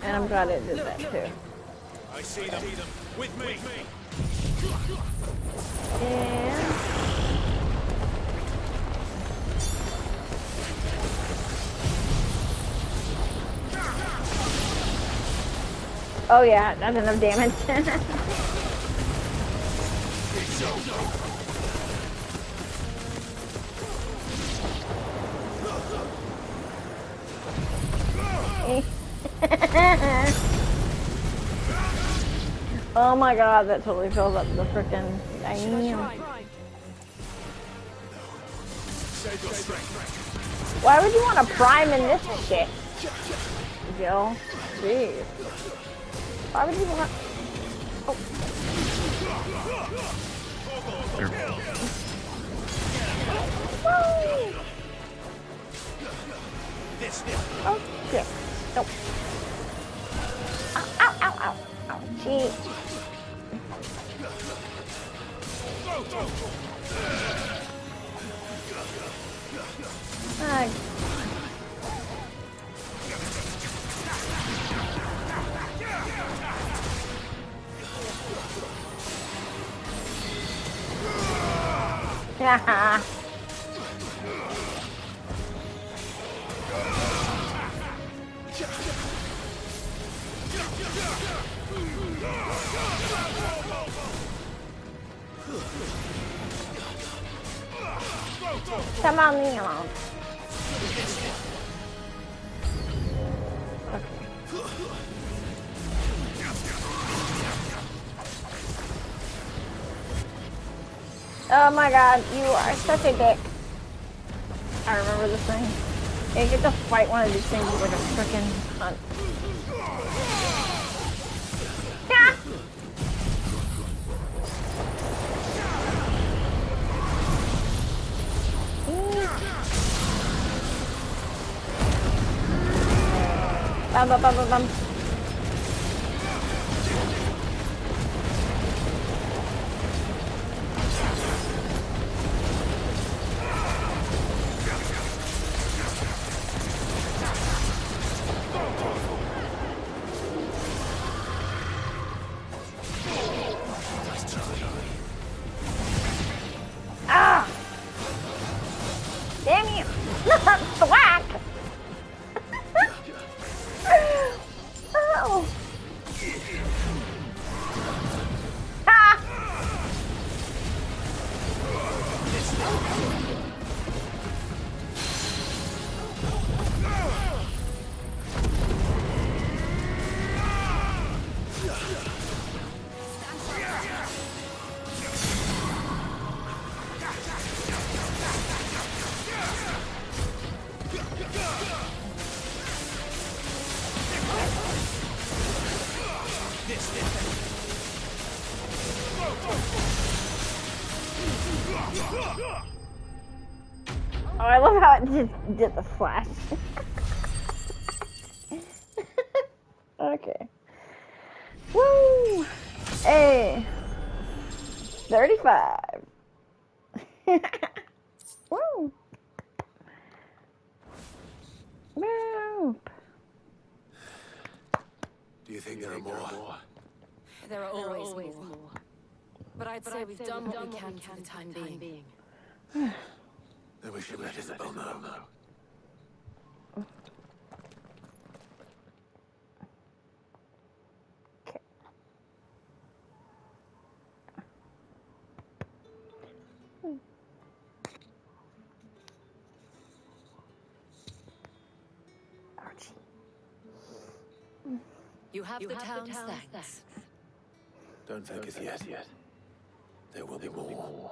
And I'm glad it did that too. I see them. With me. And Oh yeah, that's enough damage. Oh my god, that totally fills up the frickin' damn. Why would you want to prime in this shit? Jill? Jeez. Why would you want... Oh. Oh, shit. Nope. Ow, ow, ow, ow. Ow, gee. Yeah. Come on, leave me alone. Oh my god, you are such a dick. I remember this thing. You get to fight one of these things with like a frickin' hunt. Yeah. Bum, bum, bum, bum, bum. Ah! Damn you! Thwack! Oh! Ah! Oh, I love how it just did the flash. Okay. Woo! Hey! 35. Woo! Boop. Do you think there are more? There are always more. But I'd say we've done what we can for the time being. Then we should let Isabel know. You have the town's thanks. Don't thank us yet. There will be more.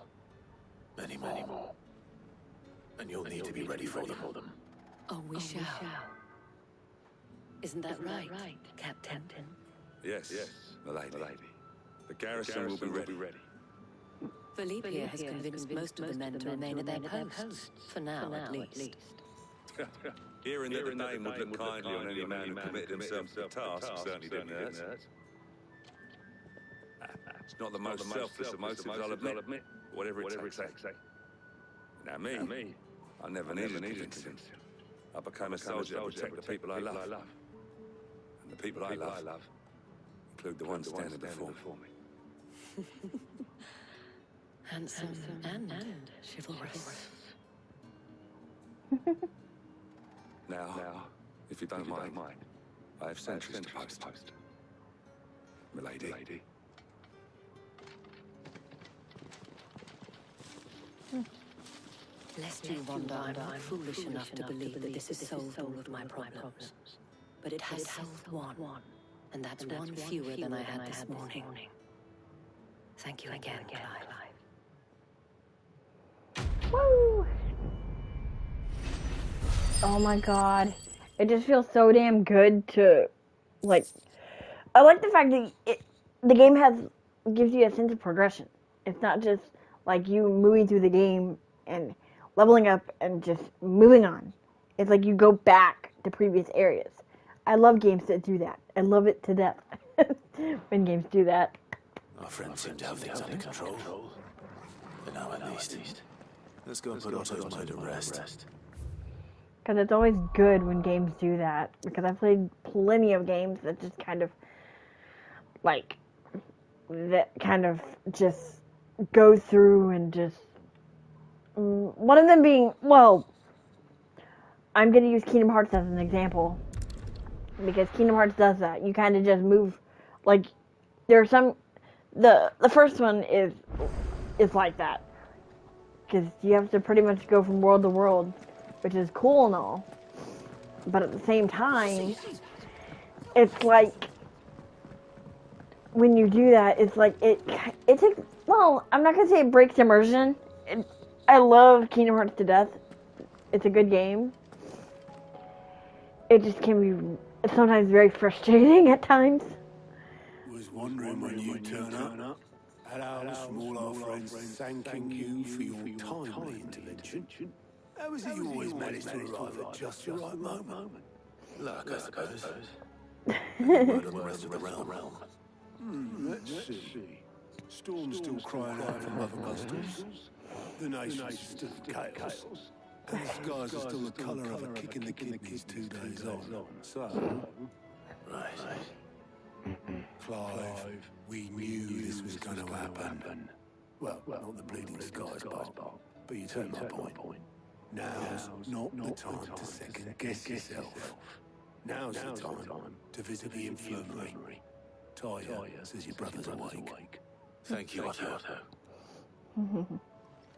Many more. And you'll need to be ready for them. Oh, we shall. Isn't that right, Captain? Yes, the lady. The garrison will be ready. Philippe here has convinced most of the men to remain at their posts. For now, at least. Hearing that the name would look kindly on any man who committed himself to the task certainly didn't hurt. It's not the most selfless of motives, I'll admit. Whatever it takes. Now me, I never needed convincing. I became a soldier to protect the people I love. And the people I love include the ones standing before me. Handsome and chivalrous. Now, if you don't mind, I have sentries to post. milady. Lest you wonder, I'm not foolish enough to believe that this has solved all of my problems. But it has solved one, and that's one fewer than I had this morning. Thank you again, Clive. Woo! Oh my god. It just feels so damn good to, like, I like the fact that the game gives you a sense of progression. It's not just like you moving through the game and leveling up and just moving on. It's like you go back to previous areas. I love games that do that. I love it to death when games do that. Our friends seem to have things under control. For now, at least. Let's go and put Otto's mind at rest. Because it's always good when games do that. Because I've played plenty of games that just kind of, like, that kind of just go through and just... One of them being, well, I'm going to use Kingdom Hearts as an example. Because Kingdom Hearts does that. You kind of just move, like, there are some... The first one is like that. Because you have to pretty much go from world to world, which is cool and all. But at the same time, it's like, when you do that, it's like, it takes, well, I'm not going to say it breaks immersion. I love Kingdom Hearts to death. It's a good game. It just can be sometimes very frustrating at times. Was wondering when you turn up. At ours from all our friends thanking you for your timely intervention. How is it you always manage to arrive at just the right moment? Luck, I suppose. Any word on the rest of the realm? Let's see. Storm's still crying out for Mother Crystals. The nation's still in chaos. And the skies are still the colour of a kick in the kidneys 2 days on. So... Right. Clive, we knew this was going to happen. Well, not the bleeding skies part, but you take my point. Now's not the time to second guess yourself. Now's the time to visit the infirmary. Tyr says your brother's awake. Thank you, Otto.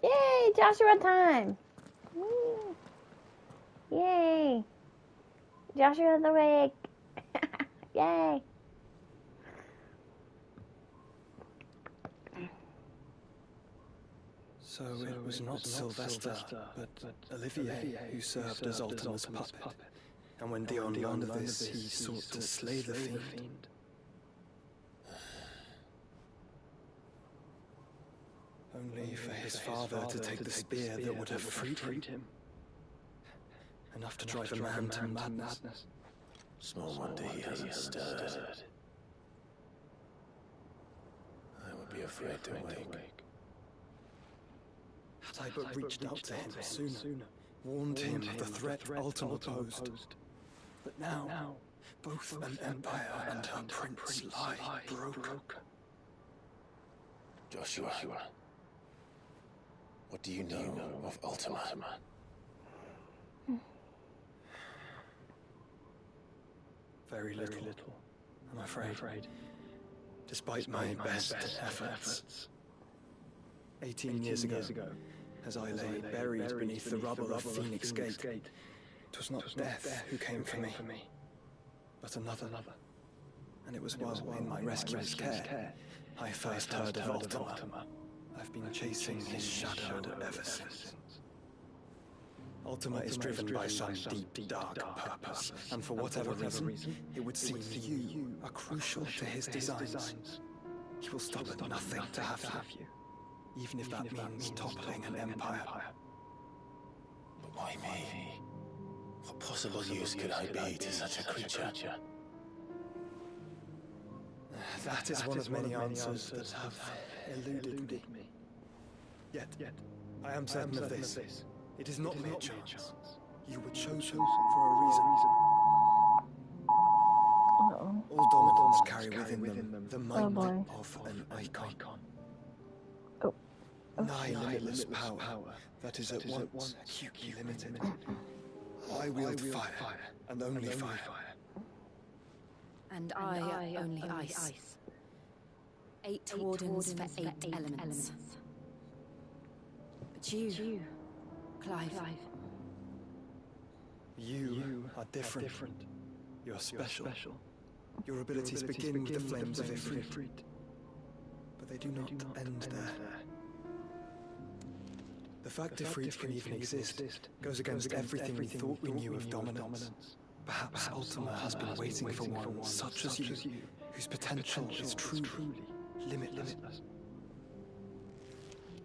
Yay, Joshua time! Woo. Yay! Joshua's awake! Yay! So it was not Sylvester, but Olivier who served as Ultima's puppet. And when Dion learned of this, he sought to slay the fiend. Only for his father to take the spear that would have freed him. Enough to drive a man to madness. Small wonder he hasn't stirred. I would be afraid to wake. Had I but reached out to him sooner, warned him of the threat Ultima posed. But now, both an empire and her prince lie broken. Joshua, what do you know of Ultima? Very little, I'm afraid. Despite my best efforts. 18 years ago, as I lay buried beneath the rubble of Phoenix Gate, it was not death who came for me, but another. And it was while in my rescuer's care, I first heard of Ultima. I've been chasing his shadow ever since. Ultima is driven by some deep, dark purpose, and for whatever reason, it would seem you are crucial to his designs. He will stop at nothing to have you. Even if that means toppling an empire. But why me? What possible use could I be to such a creature? That is one of many answers that have eluded me. Yet, I am certain of this. It is not mere chance. You were chosen for a reason. All Dominants carry within them the mind of an icon. Nigh limitless power that is at once acutely limited. I wield fire, and only fire. And I only ice. 8 wardens for 8 elements. But you, Clive. You are different. You're special. Your abilities begin with the flames of Ifrit. But they do not end there. The fact Ifrit can even exist goes against everything we thought we knew of dominance. Perhaps Ultima has been waiting for one such as you, whose potential is truly limitless.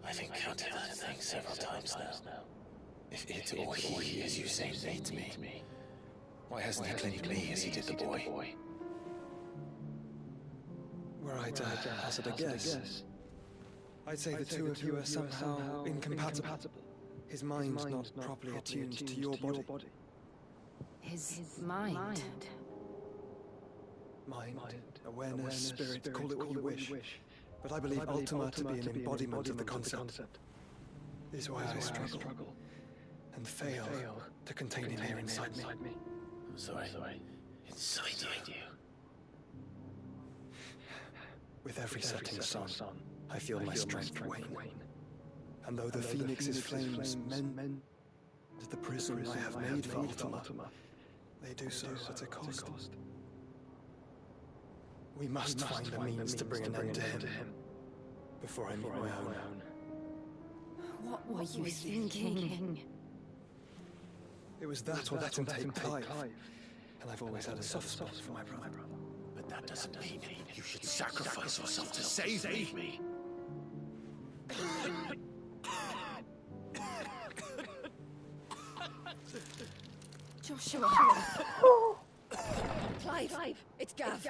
I've encountered that thing several times now. If it or he, as you say, needs me, why hasn't he claimed me as he did the boy? Were I to hazard a guess, I'd say the two of you are somehow incompatible. His mind not properly attuned to your body. His mind. Mind, awareness, spirit, call it what you wish. But I believe Ultima to be an embodiment of the concept. This is why I struggle and fail to contain him here inside me. I'm sorry. Inside you. With every setting sun, I feel my strength wane. And though the Phoenix's flames mend the prison I have made for Ultima, they do so at a cost. We must find the means to bring an end to him before I meet my own. What were you thinking? It was that or let him take Clive. And I've always had a soft spot for my brother. But that doesn't mean you should sacrifice yourself to save me. Joshua. Clive. It's Gav.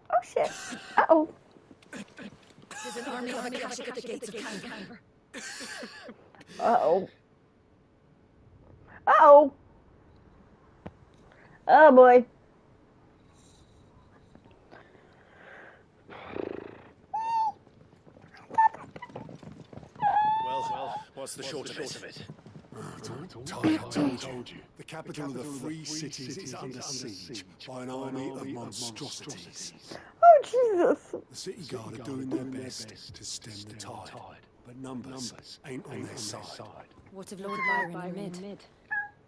Oh shit. Uh-oh. There's an army of Akashic at the gates of Kandor. Uh-oh. Uh-oh. Oh boy. Well, what's the short of it? I told you. The capital of the Free Cities is under siege by an army of monstrosities. Oh, Jesus. The city guard are doing their best to stem the tide, but numbers ain't on their side. What of Lord Byron and Mid?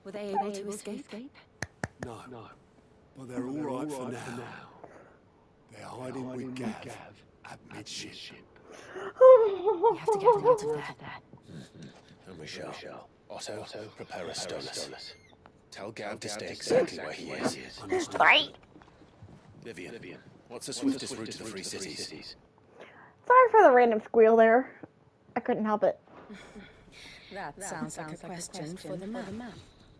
Were they able to escape? No, but they're all right for now. They're hiding with Gav at midship. We have to get them out of there. And we shall. Otto, prepare a Stolas. Tell Gav to stay exactly where he is. Right. Vivian, what's the swiftest route to the Free Cities? Sorry for the random squeal there. I couldn't help it. That sounds like a question for the map.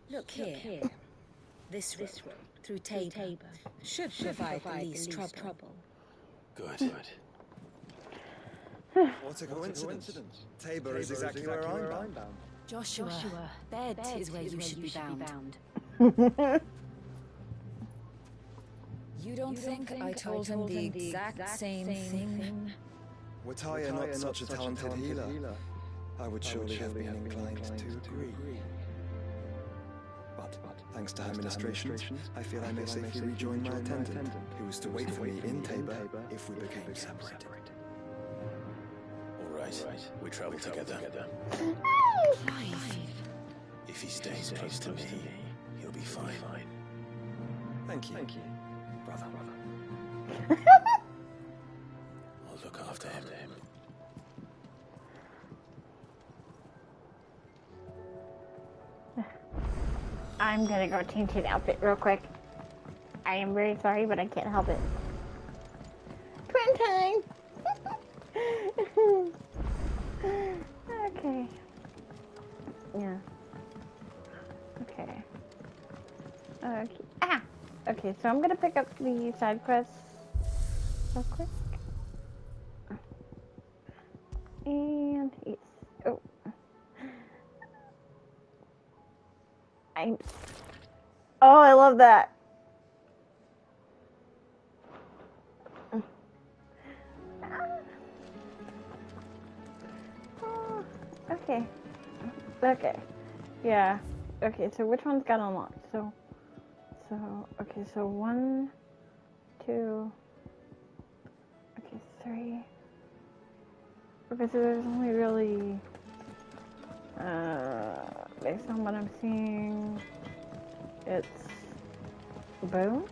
Look here. This road, through Tabor, should provide the least trouble. Good. What a coincidence. Tabor is exactly where I'm bound. Joshua, bed is where you should be bound. You don't think I told him the exact same thing? Were Taya not such a talented healer, I would surely have been inclined to agree. But thanks to her ministration, I feel I may safely rejoin my attendant, who was to wait for me in Tabor if we became separated. All right, we travel together. If he stays close to me, he'll be fine. Thank you, brother. I'll look after him. I'm gonna go change his outfit real quick. I am very sorry, but I can't help it. Twin time! Okay. Yeah. Okay. Okay. Ah! Okay, so I'm gonna pick up the side quests real quick. And yes. Oh. Oh, I love that. Oh, okay. Okay. Yeah. Okay, so which one's got unlocked? Okay, so 1, 2, okay, 3, Because there's only really, based on what I'm seeing, it's Boom.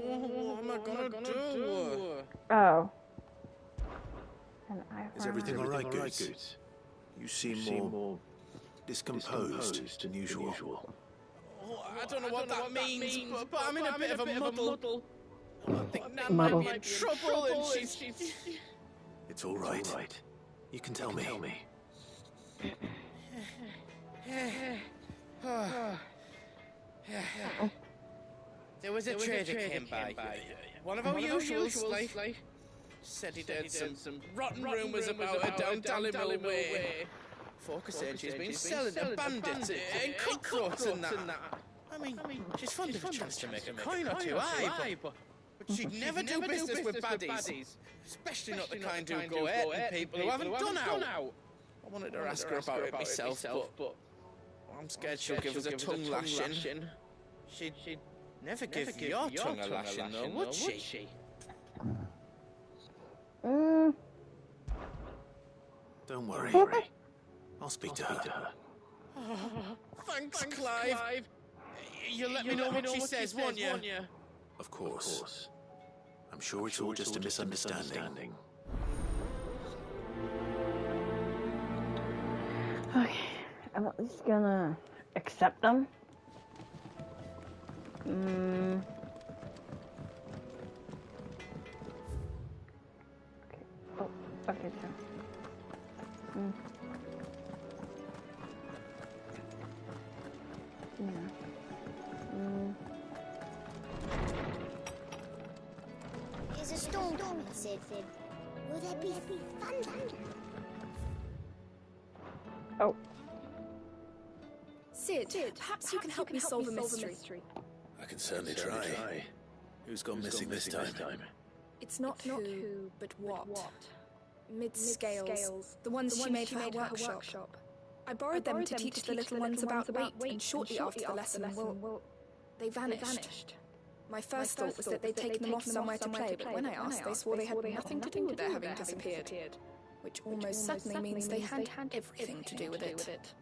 What am I gonna do? Oh. Is everything all right, Goose? You seem more discomposed than usual. Oh, I don't know what that means, but I'm in a bit of a muddle. I think Nan Muddle. might be in trouble, and she's... It's all right. You can tell me. There was a trader came by. One of our usuals, like, said he'd heard some rotten rumours about her down Dalrymple Way. Folk are saying she's been selling to bandits and cutthroats and that. I mean, she's fond of a chance to make a coin or two, aye, but she'd never do business with baddies. Especially not the kind who go hurting people who haven't done out. I wanted to ask her about it myself, but I'm scared she'll give us a tongue lashing. She'd never give your tongue a lashing, though, would she? Don't worry. I'll speak to her. Thanks, Clive. You'll let me know what she says, won't you? Of course. I'm sure it's all just a misunderstanding. Okay, I'm at least gonna accept them. Okay. Oh, okay, sure. Yeah. There's a storm coming, Sid. Will there be thunder? Oh. Sid, perhaps you can help me solve a mystery. I can certainly try. Who's gone missing this time? It's not who, but what. Mid-scales, the ones she made for her workshop. I borrowed them to teach the little ones about weight, and shortly after the lesson, they vanished. My first thought was that they'd taken them off somewhere to play, but when I asked, they swore they had nothing to do with their having disappeared. Which almost certainly means they had everything to do with it.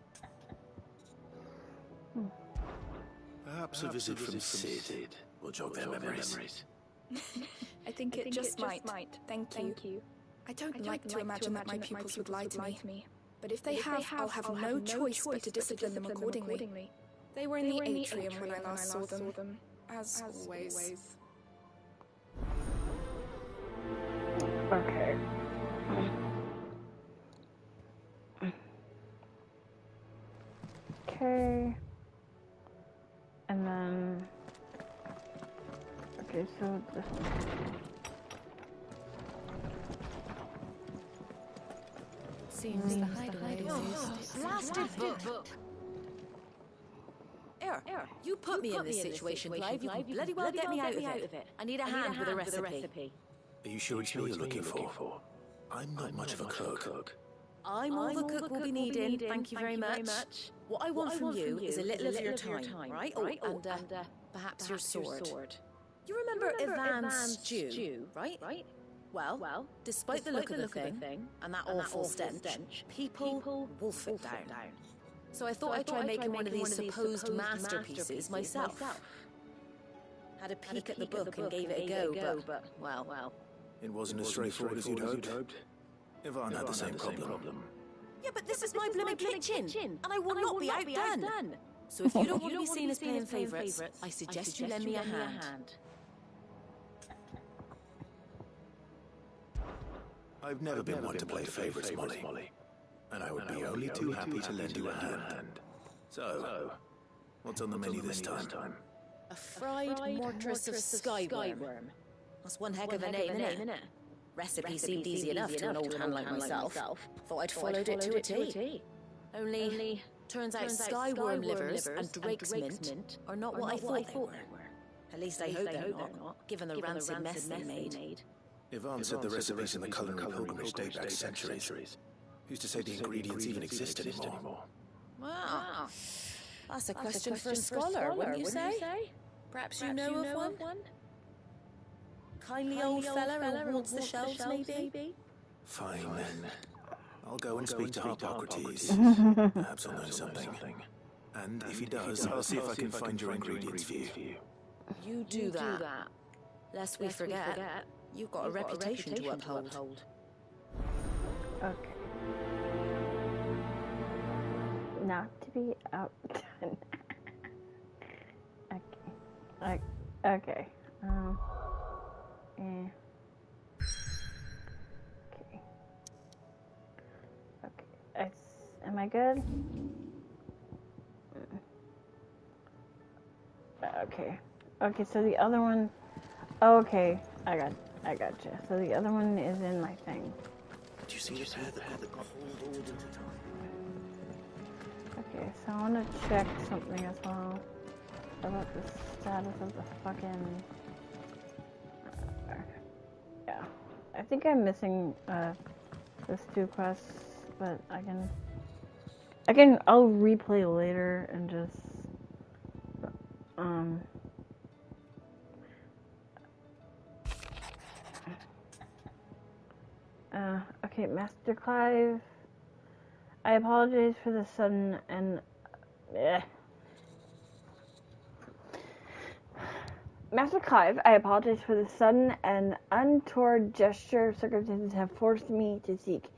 Perhaps a visit from Sid will jog their memories. I think it just might. Thank you. I don't like to imagine that my pupils would lie to me. But if they have, I'll have no choice but to discipline them accordingly. They were in the atrium when I last saw them, as always. Okay. Okay. And then... Okay, so this one. Seems the hideaway is Blasted book! You put me in this situation, Clive. You can bloody well get me out of it. I need a hand with a recipe. Are you sure it's me you're looking for? I'm not much of a cook. I'm all the cook will be needing, thank you very much. What I want from you is a little of your time, right? Oh, and perhaps your sword. You remember Ivan's stew, right? Well, despite the look of the thing, and that awful stench, people wolf it down. So I thought I'd try making one of these supposed masterpieces myself. Had a peek at the book and gave it a go, but, well... It wasn't as straightforward as you'd hoped. Ivan had the same problem. Yeah, but this is my blooming kitchen, and I will not be outdone. So if you don't want to be seen as playing favourites, I suggest you lend me a hand. I've never been one to play favourites, Molly. And I would be only too happy to lend you a hand. So, what's on the menu this time? A fried mortress of skyworm. That's one heck of a name, innit? Recipe seemed easy enough to an old hand like myself. Thought I'd followed it to a T. Only, turns out skyworm livers and drake's mint are not what I thought they were. At least I hope they're not, given the rancid mess they made. Ivan said the recipes in the culinary pilgrimage date back centuries. Who's to say the ingredients even exist anymore? Wow. That's a question for a scholar, wouldn't you say? Perhaps you know of one? Kindly old fella who haunts the shelves, maybe? Fine. I'll go and speak to Harpocrates. Perhaps he'll know something. And if he does, I'll see if I can find your ingredients for you. You do that. Lest we forget, you've got a reputation to uphold. Okay. Not to be outdone. Okay. Okay. Yeah. Okay. Am I good? Okay. Okay, so the other one... Okay, I gotcha. So the other one is in my thing. Do you see the pair that got pulled into time? Okay, so I want to check something as well about the status of the fucking... yeah. I think I'm missing those 2 quests, but I'll replay later and just okay, Master Clive, I apologize for the sudden and Master Clive, I apologize for the sudden and untoward gesture. Circumstances have forced me to seek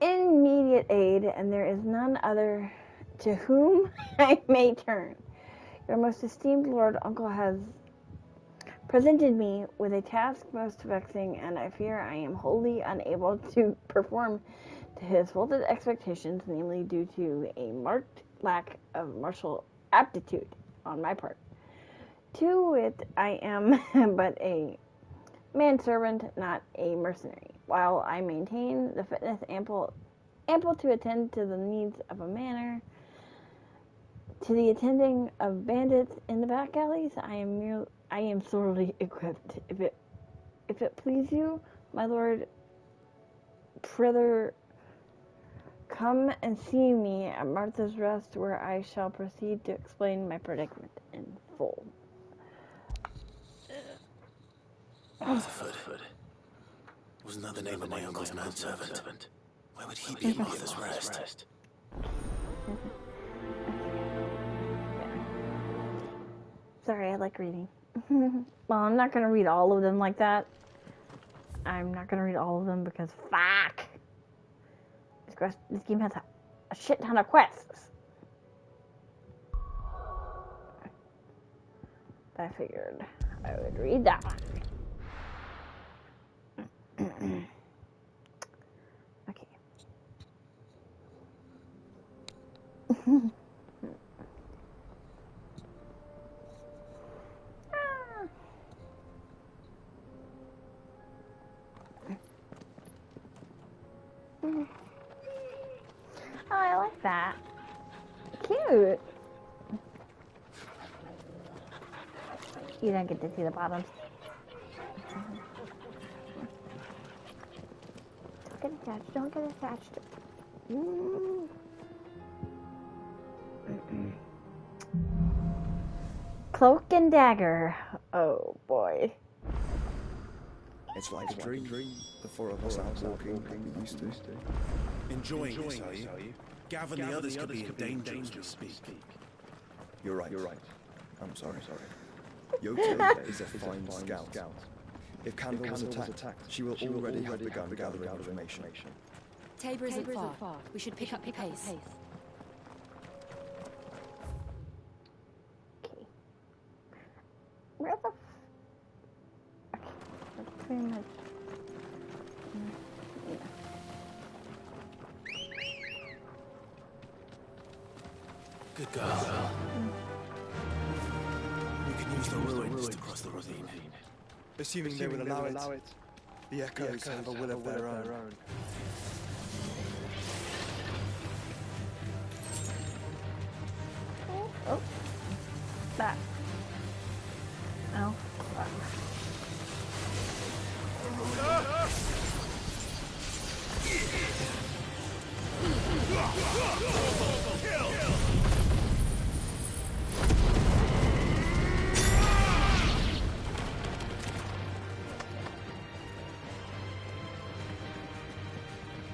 immediate aid, and there is none other to whom I may turn. Your most esteemed Lord Uncle has presented me with a task most vexing, and I fear I am wholly unable to perform to his full expectations, namely due to a marked lack of martial aptitude on my part. To wit, I am but a manservant, not a mercenary. While I maintain the fitness ample to attend to the needs of a manor, to the attending of bandits in the back alleys, I am sorely equipped. If it please you, my lord, prither, come and see me at Martha's Rest, where I shall proceed to explain my predicament in full. Rutherford. Wasn't that the name of my uncle's manservant? Why would he be at Martha's Rest? Sorry, I like reading. Well, I'm not going to read all of them like that. I'm not going to read all of them because fuck! This game has a shit ton of quests. But I figured I would read that one. Okay. Oh, I like that. Cute. You don't get to see the bottoms. Don't get attached. Don't get attached. Cloak and dagger. Oh boy. It's like a dream. The 4 of us out walking, we used to. Enjoying this, are you? Gavin, the others could be in danger as we speak. You're right. I'm sorry. Yote is a fine scout. If Candle was attacked, she will already have begun gathering information. Tabor isn't far. We should pick up the pace. Okay. Where the okay, that's pretty much yeah. Good girl. We can use the ruins to cross the ravine. Assuming they will allow it, the Echoes have a will of their own. Oh. Back. Oh.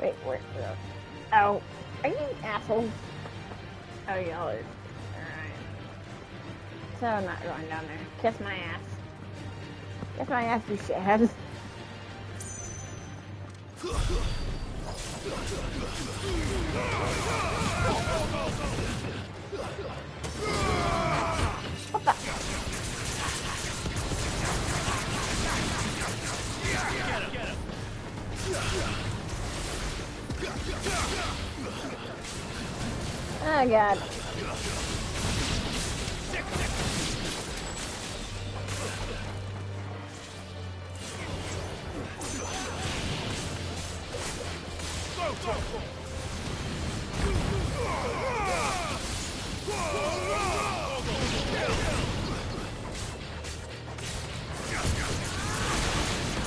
Wait, where? Oh, are you assholes? Oh, y'all are. Alright. So I'm not going down there. Kiss my ass. Kiss my ass, you shitheads. What the? Oh god.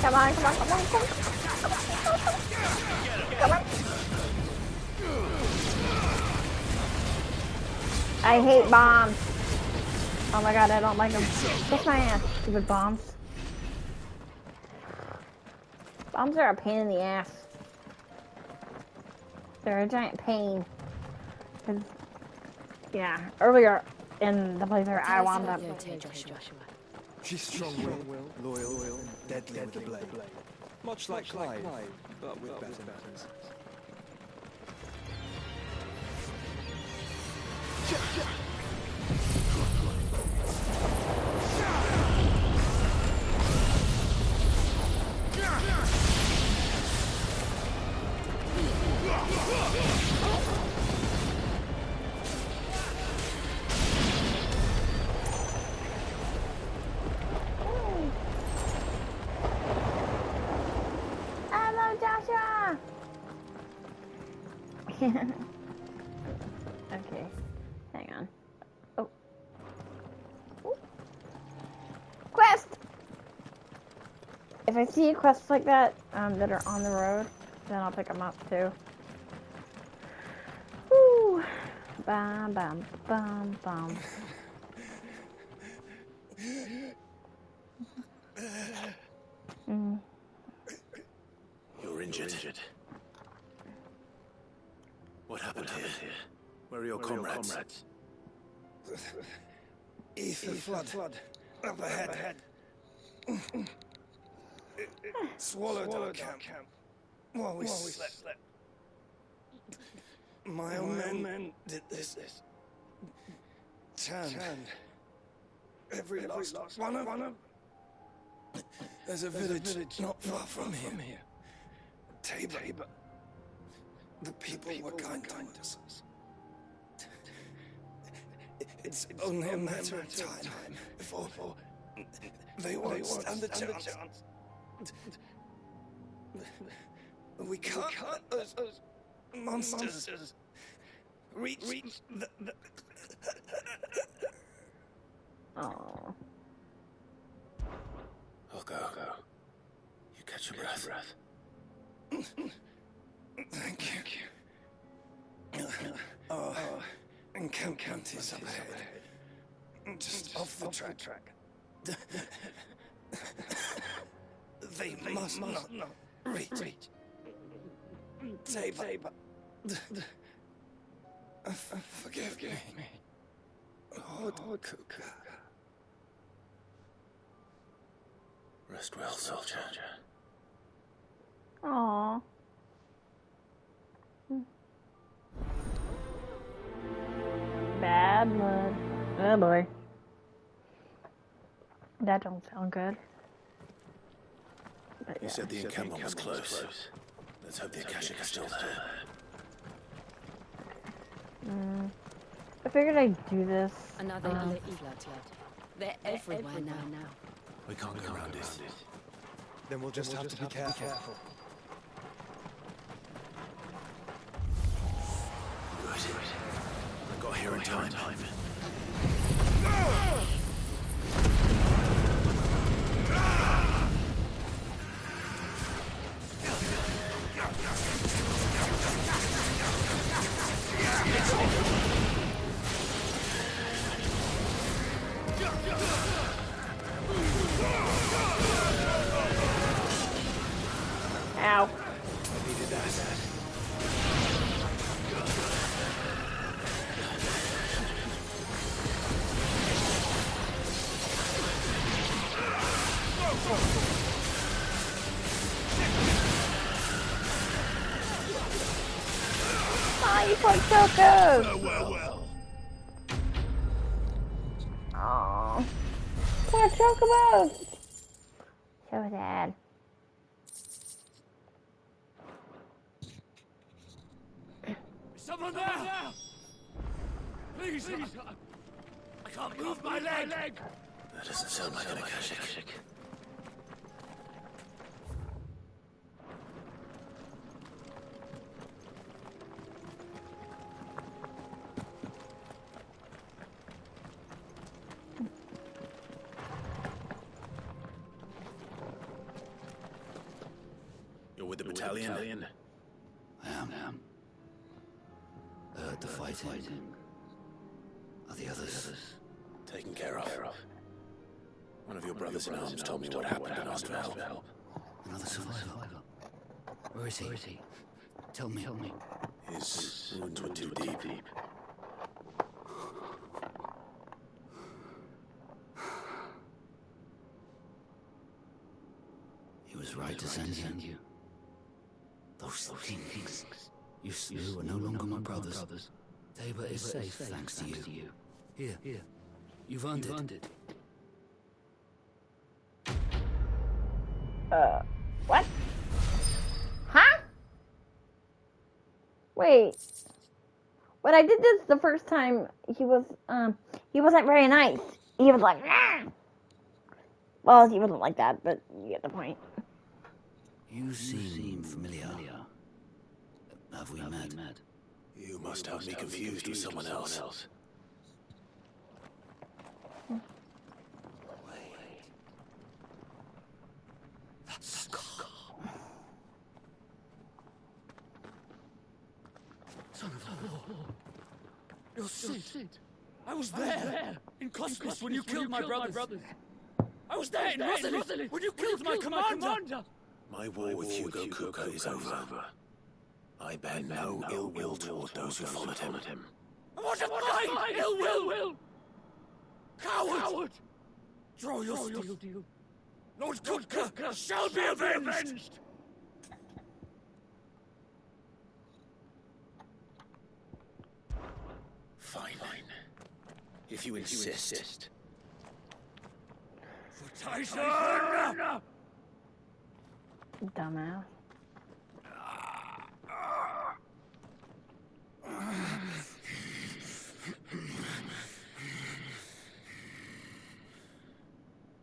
Come on, come on, come on, come on. Come on. I hate bombs. Oh my god, I don't like them. Kiss my ass, stupid bombs. Bombs are a pain in the ass. They're a giant pain. Yeah, earlier in the playthrough, I wound up. She's strong-willed, loyal, and deadly with a blade. Much like Clive, but with better manners. Okay, hang on. Oh. Ooh. Quest! If I see quests like that, that are on the road, then I'll pick them up too. Woo! Bam, bam, bam, bam. You're injured. What happened here? Where are your comrades? Ether flood. Up ahead. It swallowed our camp while we slept. My own men did this. Turned. Every last one of them. There's a village not far from here. Tabor. The people were kind to us. It's only a matter of time before they won't stand a chance. We can't let those monsters reach the... Aww. I'll go. You catch your breath. Thank you. And Camp County's up ahead. Just off the track. They must not reach. Tabor. Forgive me. Lord Kuka. Rest well, soldier. Aww. Bad blood. Oh boy. That don't sound good. But You said the encampment was close. Let's hope the Akashic is still there. I figured I'd do this. Another flood. They're everywhere now. We can't go around it. Then we'll just have to be careful. Good. I got here in time. Ow. I needed that. Aw, you poor Chocos! Aw. Poor Chocobos! So sad. Someone there! Please! I can't move my leg! That doesn't sound like an Akashic. You're with the battalion? I am. The fighting. Are the others? Taken care of. One of your brothers in arms told me what happened and asked for help. Another survivor. Where is he? Tell me. His wounds were too deep. He was right to send you. Those things you slew are no longer my brothers. Tabor is safe thanks to you. Here. You've earned it. What? Huh? Wait. When I did this the first time, he wasn't very nice. He was like, ah! Well, he wasn't like that, but you get the point. You seem familiar. Have we met? You must have me confused with someone else. That's Scar. Son of a whore. You're Sid. I was there in Cosmos when you killed my brothers. I was there in Rosalie when you killed my commander. My war with Hugo Kuka is over. I bear no ill will toward those who followed him. What am I? Ill will! Coward! Draw your steel. Lord Kuka shall be avenged! Fine. If you insist. For Tyson! Dumbass.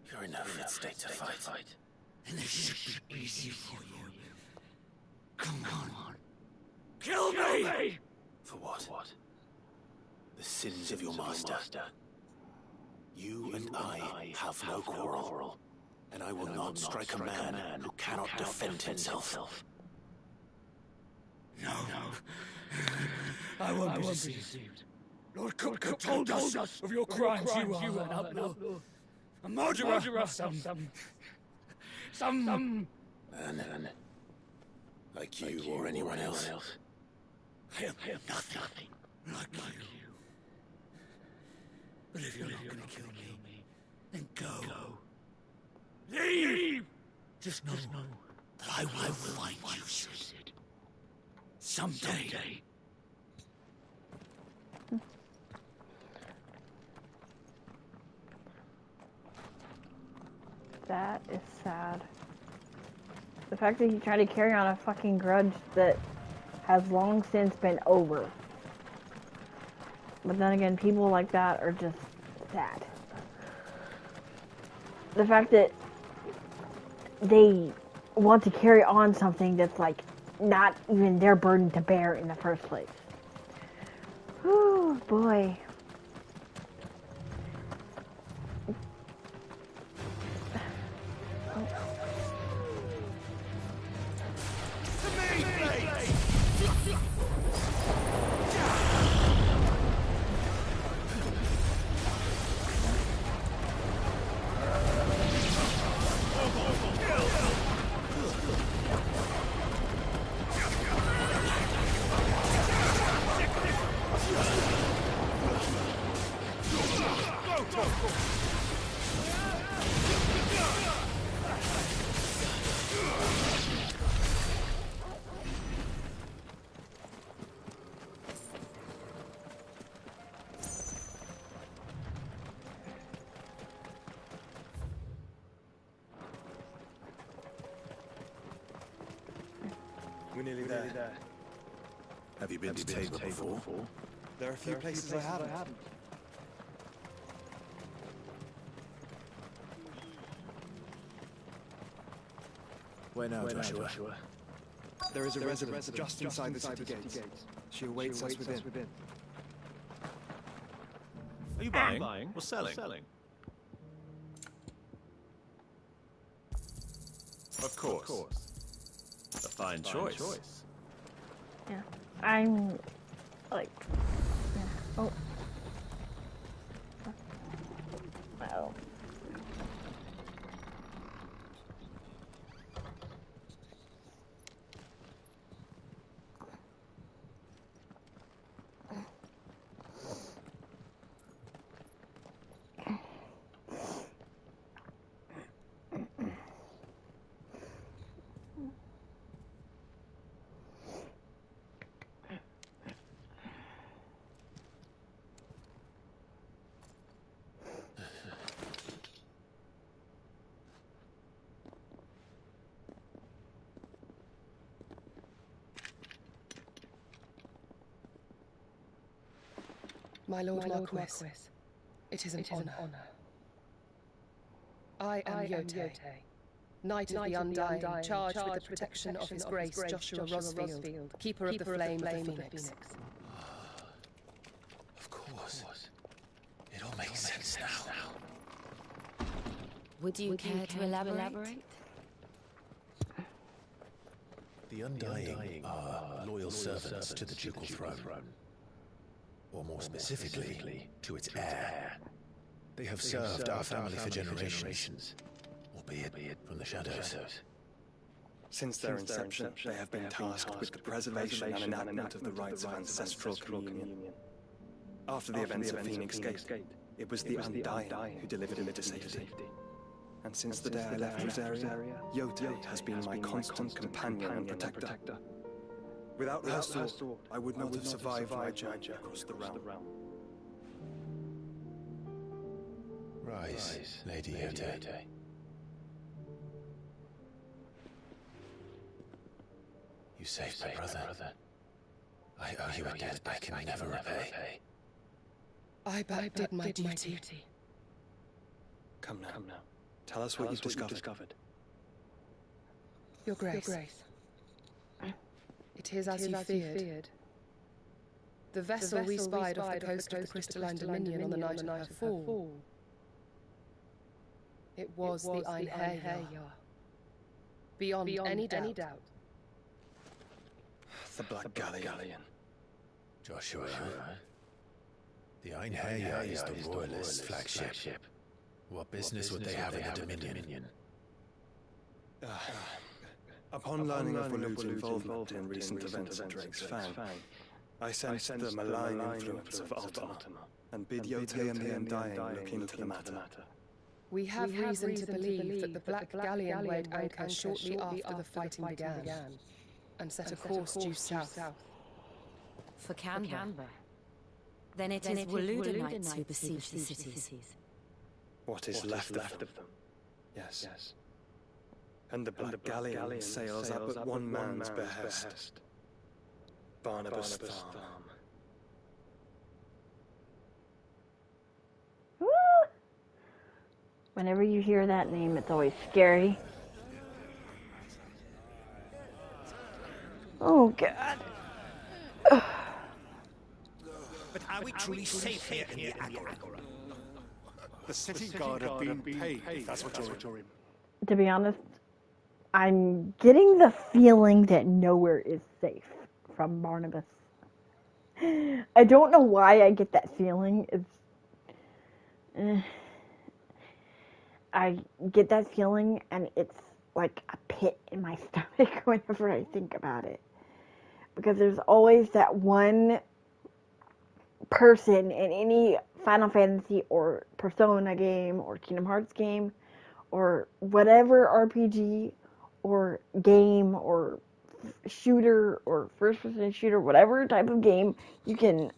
You're in no fit state to fight. And this should be easy for you. Come on. Kill me! For what? The sins of your master. You and I have no quarrel. And I will not strike a man who cannot defend himself. No. I won't be deceived. Lord Kuka told us of your crimes. You are an outlaw. A murderer of some man. Like you or anyone else. I am nothing like you. But if you're not gonna kill me, then go. Leave! Just know that I will find you, Sid. Someday. That is sad. The fact that he tried to carry on a fucking grudge that has long since been over. But then again, people like that are just sad. The fact that they want to carry on something that's like not even their burden to bear in the first place. Oh boy. nearly there. Have you been to Tabor before? There are a few places I haven't. Where now, Joshua? There is a residence just inside the city gates. She awaits us within. Are you buying or selling? Of course. A fine choice. Yeah. I'm like, yeah. Oh. Oh. My Lord Marquis, it is an honor. I am Yote, Knight of the Undying, charged with the protection of His Grace Joshua Rosfield, Keeper of the Flame of the Phoenix. Of course. It all makes sense now. Would you care to elaborate? The Undying are loyal servants to the ducal throne. Or more specifically, to its heir. They have served our family for generations, albeit from the shadows. Since their inception, they have been tasked with the preservation and enactment of the rights of ancestral communion. After the events of Phoenix Gate, it was the Undying who delivered me to safety. And since the day I left Rosaria, Yote has been my constant companion and protector. Without her sword, I would not have survived my journey across the realm. Rise, Lady Yote. You saved my brother. I owe you a debt I can never repay. I but did my duty. Come now. Tell us what you've discovered. Your Grace. It is as you feared. The vessel we spied off the coast of the Crystalline Dominion on the night of her fall. It was the Einherjar. Beyond any doubt. The Black Galleon. Joshua, the Einherjar is the Royalist flagship. What business would they have in the Dominion? Upon learning of Waloed's involvement in recent events at Drake's Fang, I sensed the malign influence of Ultima, and bid Yote and the Undying look into the matter. We have reason to believe that the Black Galleon weighed anchor shortly after the fighting began, and set a course due south. For Canberra? Then it is Waloedanites who besiege the cities. What is left of them? Yes. And the Black Galleon sails up at one man's behest. Barnabas Tharm. Woo! Whenever you hear that name, it's always scary. Oh, God. But are we truly safe here in the Agora? The city guard have been paid, if that's what you're in. To be honest, I'm getting the feeling that nowhere is safe from Barnabas. I don't know why I get that feeling. I get that feeling, and it's like a pit in my stomach whenever I think about it. Because there's always that one person in any Final Fantasy or Persona game or Kingdom Hearts game or whatever RPG or game or shooter or first-person shooter, whatever type of game you can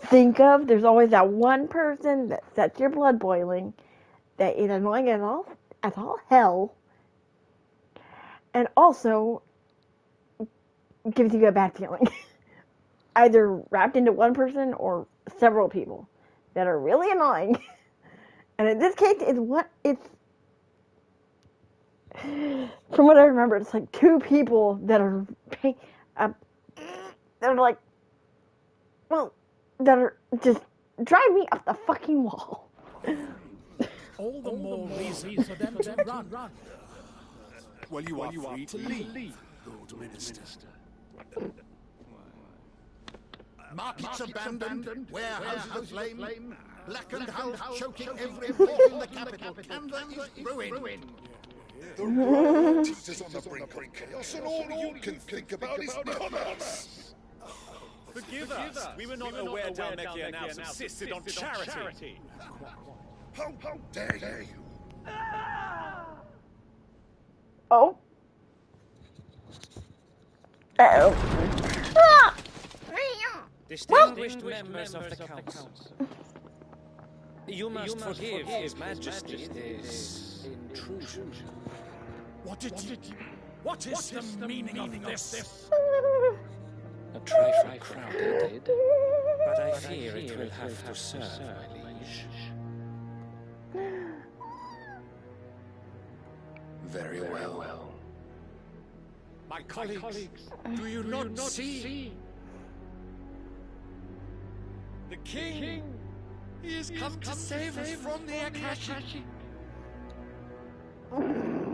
think of, there's always that one person that sets your blood boiling, that is annoying as all hell, and also gives you a bad feeling. Either wrapped into one person or several people that are really annoying. And in this case, it's from what I remember, it's like two people that are like, well, that are just drive me up the fucking wall. All the more reason for them to run. Well, you are free to leave, Lord Minister. Markets abandoned, warehouses aflame, blackened house choking every port in the capital. Canva is ruined. The world is on the brink of chaos, and all you can think about is commerce. Forgive us. We were not aware Dhalmekia now subsisted on charity. How dare you? Oh. Uh-oh. Distinguished members of the council, you must forgive His Majesty this intrusion. What is the meaning of this? A trifle crowded, but I fear it will have to serve, my liege. Very well. My colleagues, do you not see? The king, he has come to save us from the Akashic. Little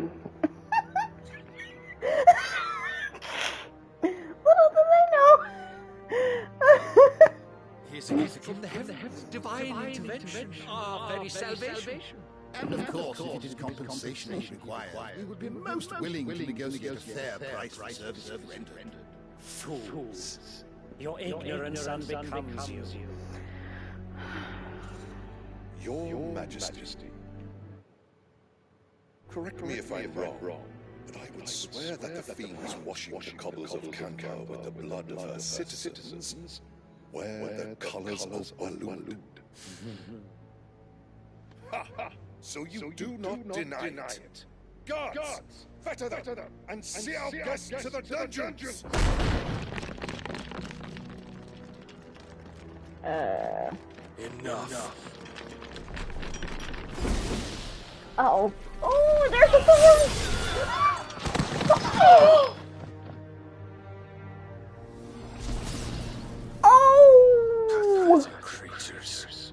do they know. He is a gift from the heavens, divine intervention, our very salvation. And of course, if it is compensation is required, we would be most willing to negotiate a fair price for services rendered. Fools. Your ignorance unbecomes you. Your Majesty. Correct me if I'm wrong, but I would swear that the fiends washing the cobbles of Kanka with the blood of her citizens wear the colors of Walud. Ha ha! So you do not deny it. Guards, fetter them, and see our guests to the dungeons! Enough. Uh-oh. Oh, there's a thorn! Oh! Creatures.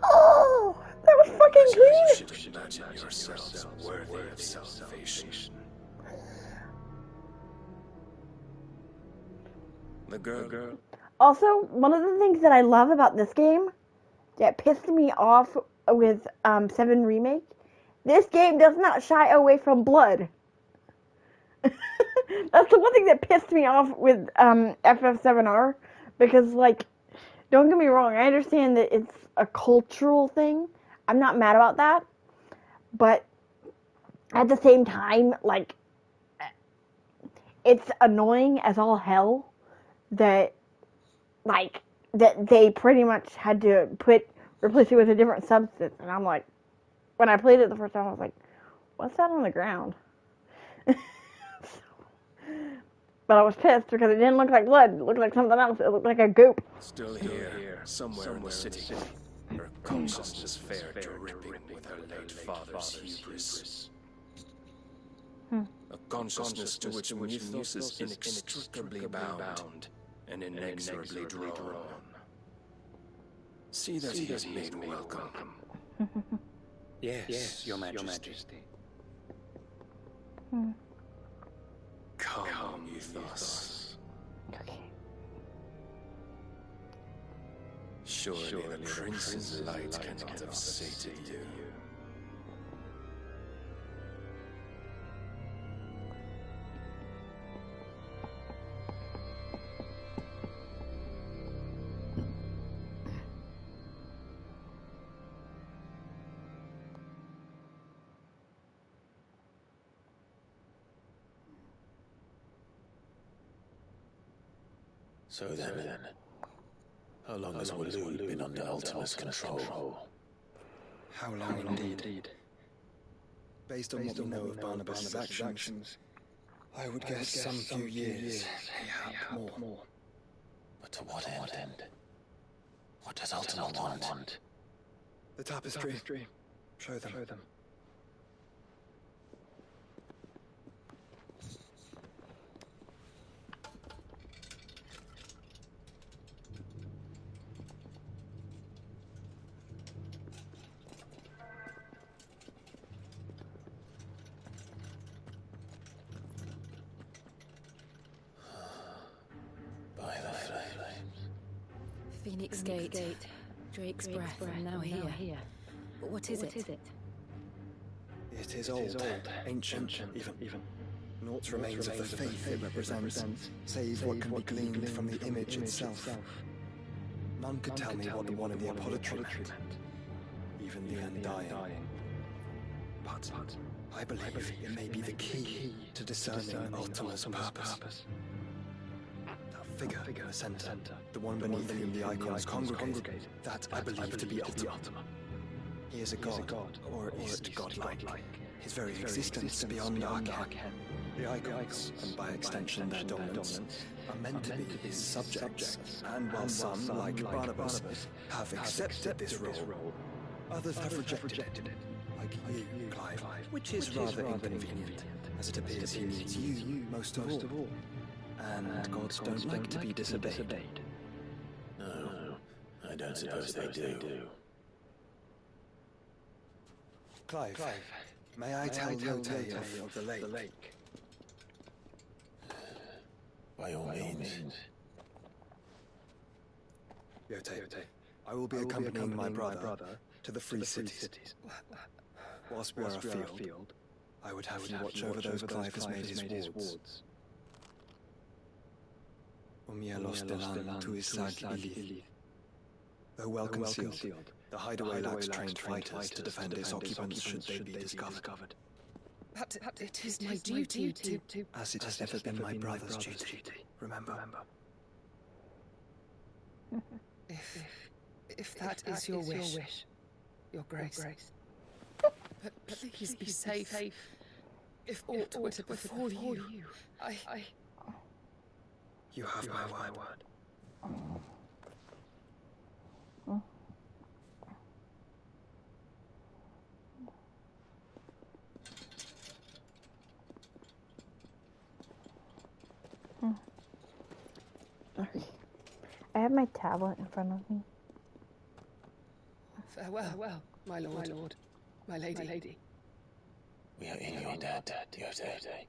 Oh! That was fucking clean! You should imagine yourselves worthy of salvation. The girl. Also, one of the things that I love about this game that pissed me off with 7 Remake, this game does not shy away from blood. That's the one thing that pissed me off with FF7R, because, like, don't get me wrong, I understand that it's a cultural thing. I'm not mad about that. But at the same time, like, it's annoying as all hell that, like, that they pretty much had to replace it with a different substance. And I'm like, when I played it the first time, I was like, what's that on the ground? But I was pissed because it didn't look like blood. It looked like something else. It looked like a goop. Still here, somewhere in the city. Her consciousness fair dripping with her late father's hubris. A consciousness to which Mythos is inextricably bound and inexorably drawn. See that he is made welcome. Yes, Your Majesty. Come, Mythos. Okay. Surely the Prince's light cannot have sated you. So then, how long has Walud been under Ultima's control? How long indeed? Based on what we know of Barnabas's actions, I would guess some few years, mayhap more. But to what end? What does Ultima want? The tapestry. Show them. By the flames. Phoenix Gate, Drake's Breath, and now here. But what is it? It is old, ancient, even. Naught remains of the faith it represents, save what can be gleaned from the image itself. None could tell me what the one in the apolatory meant, even the undying. But I believe it may be the key to discerning Ultima's purpose. That figure in the center, the one beneath whom the icons congregate, that I believe to be Ultima. He is a god, or at least godlike. His very existence beyond our ken. The icons, and by extension their dominance, are meant to be his subjects, and while some, like Barnabas, have accepted this role, others have rejected it, like you, Clive, which is rather inconvenient, as it appears he needs you most of all. And gods don't like to be disobeyed. No, I don't suppose they do. Clive, may I tell Yote of the lake? By all means. Yote, I will be accompanying my brother to the Free Cities. Whilst we are afield, I would have you watch over those Clive has made his wards. Umielos delan tu isag ilith. Though well concealed, the hideaway lacks trained fighters to defend its occupants should they be discovered. But it is my duty to... As it has never been my brother's duty. Remember. If that is your wish, your grace. But please be safe. If aught were to befall you, I... You have my word. I have my tablet in front of me. Farewell, my lord, my lady. We are in your debt, Yote.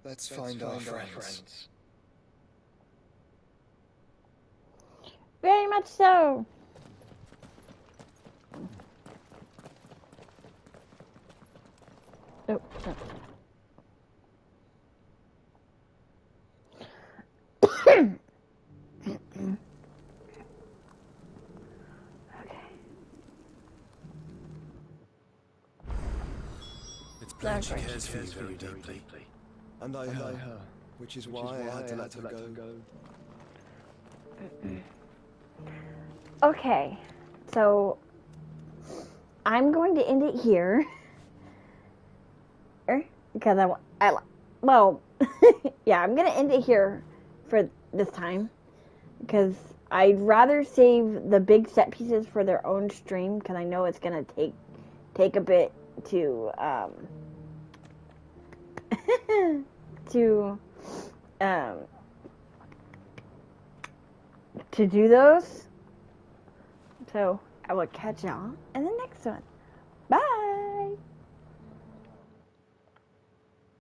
Let's find our friends. Very much so. Oh, no. It's plain she cares for you very deeply. And I her, which is why I had to let her go. Okay, so I'm going to end it here because well, yeah, I'm gonna end it here for this time because I'd rather save the big set pieces for their own stream because I know it's gonna take a bit to to do those. So I will catch y'all in the next one.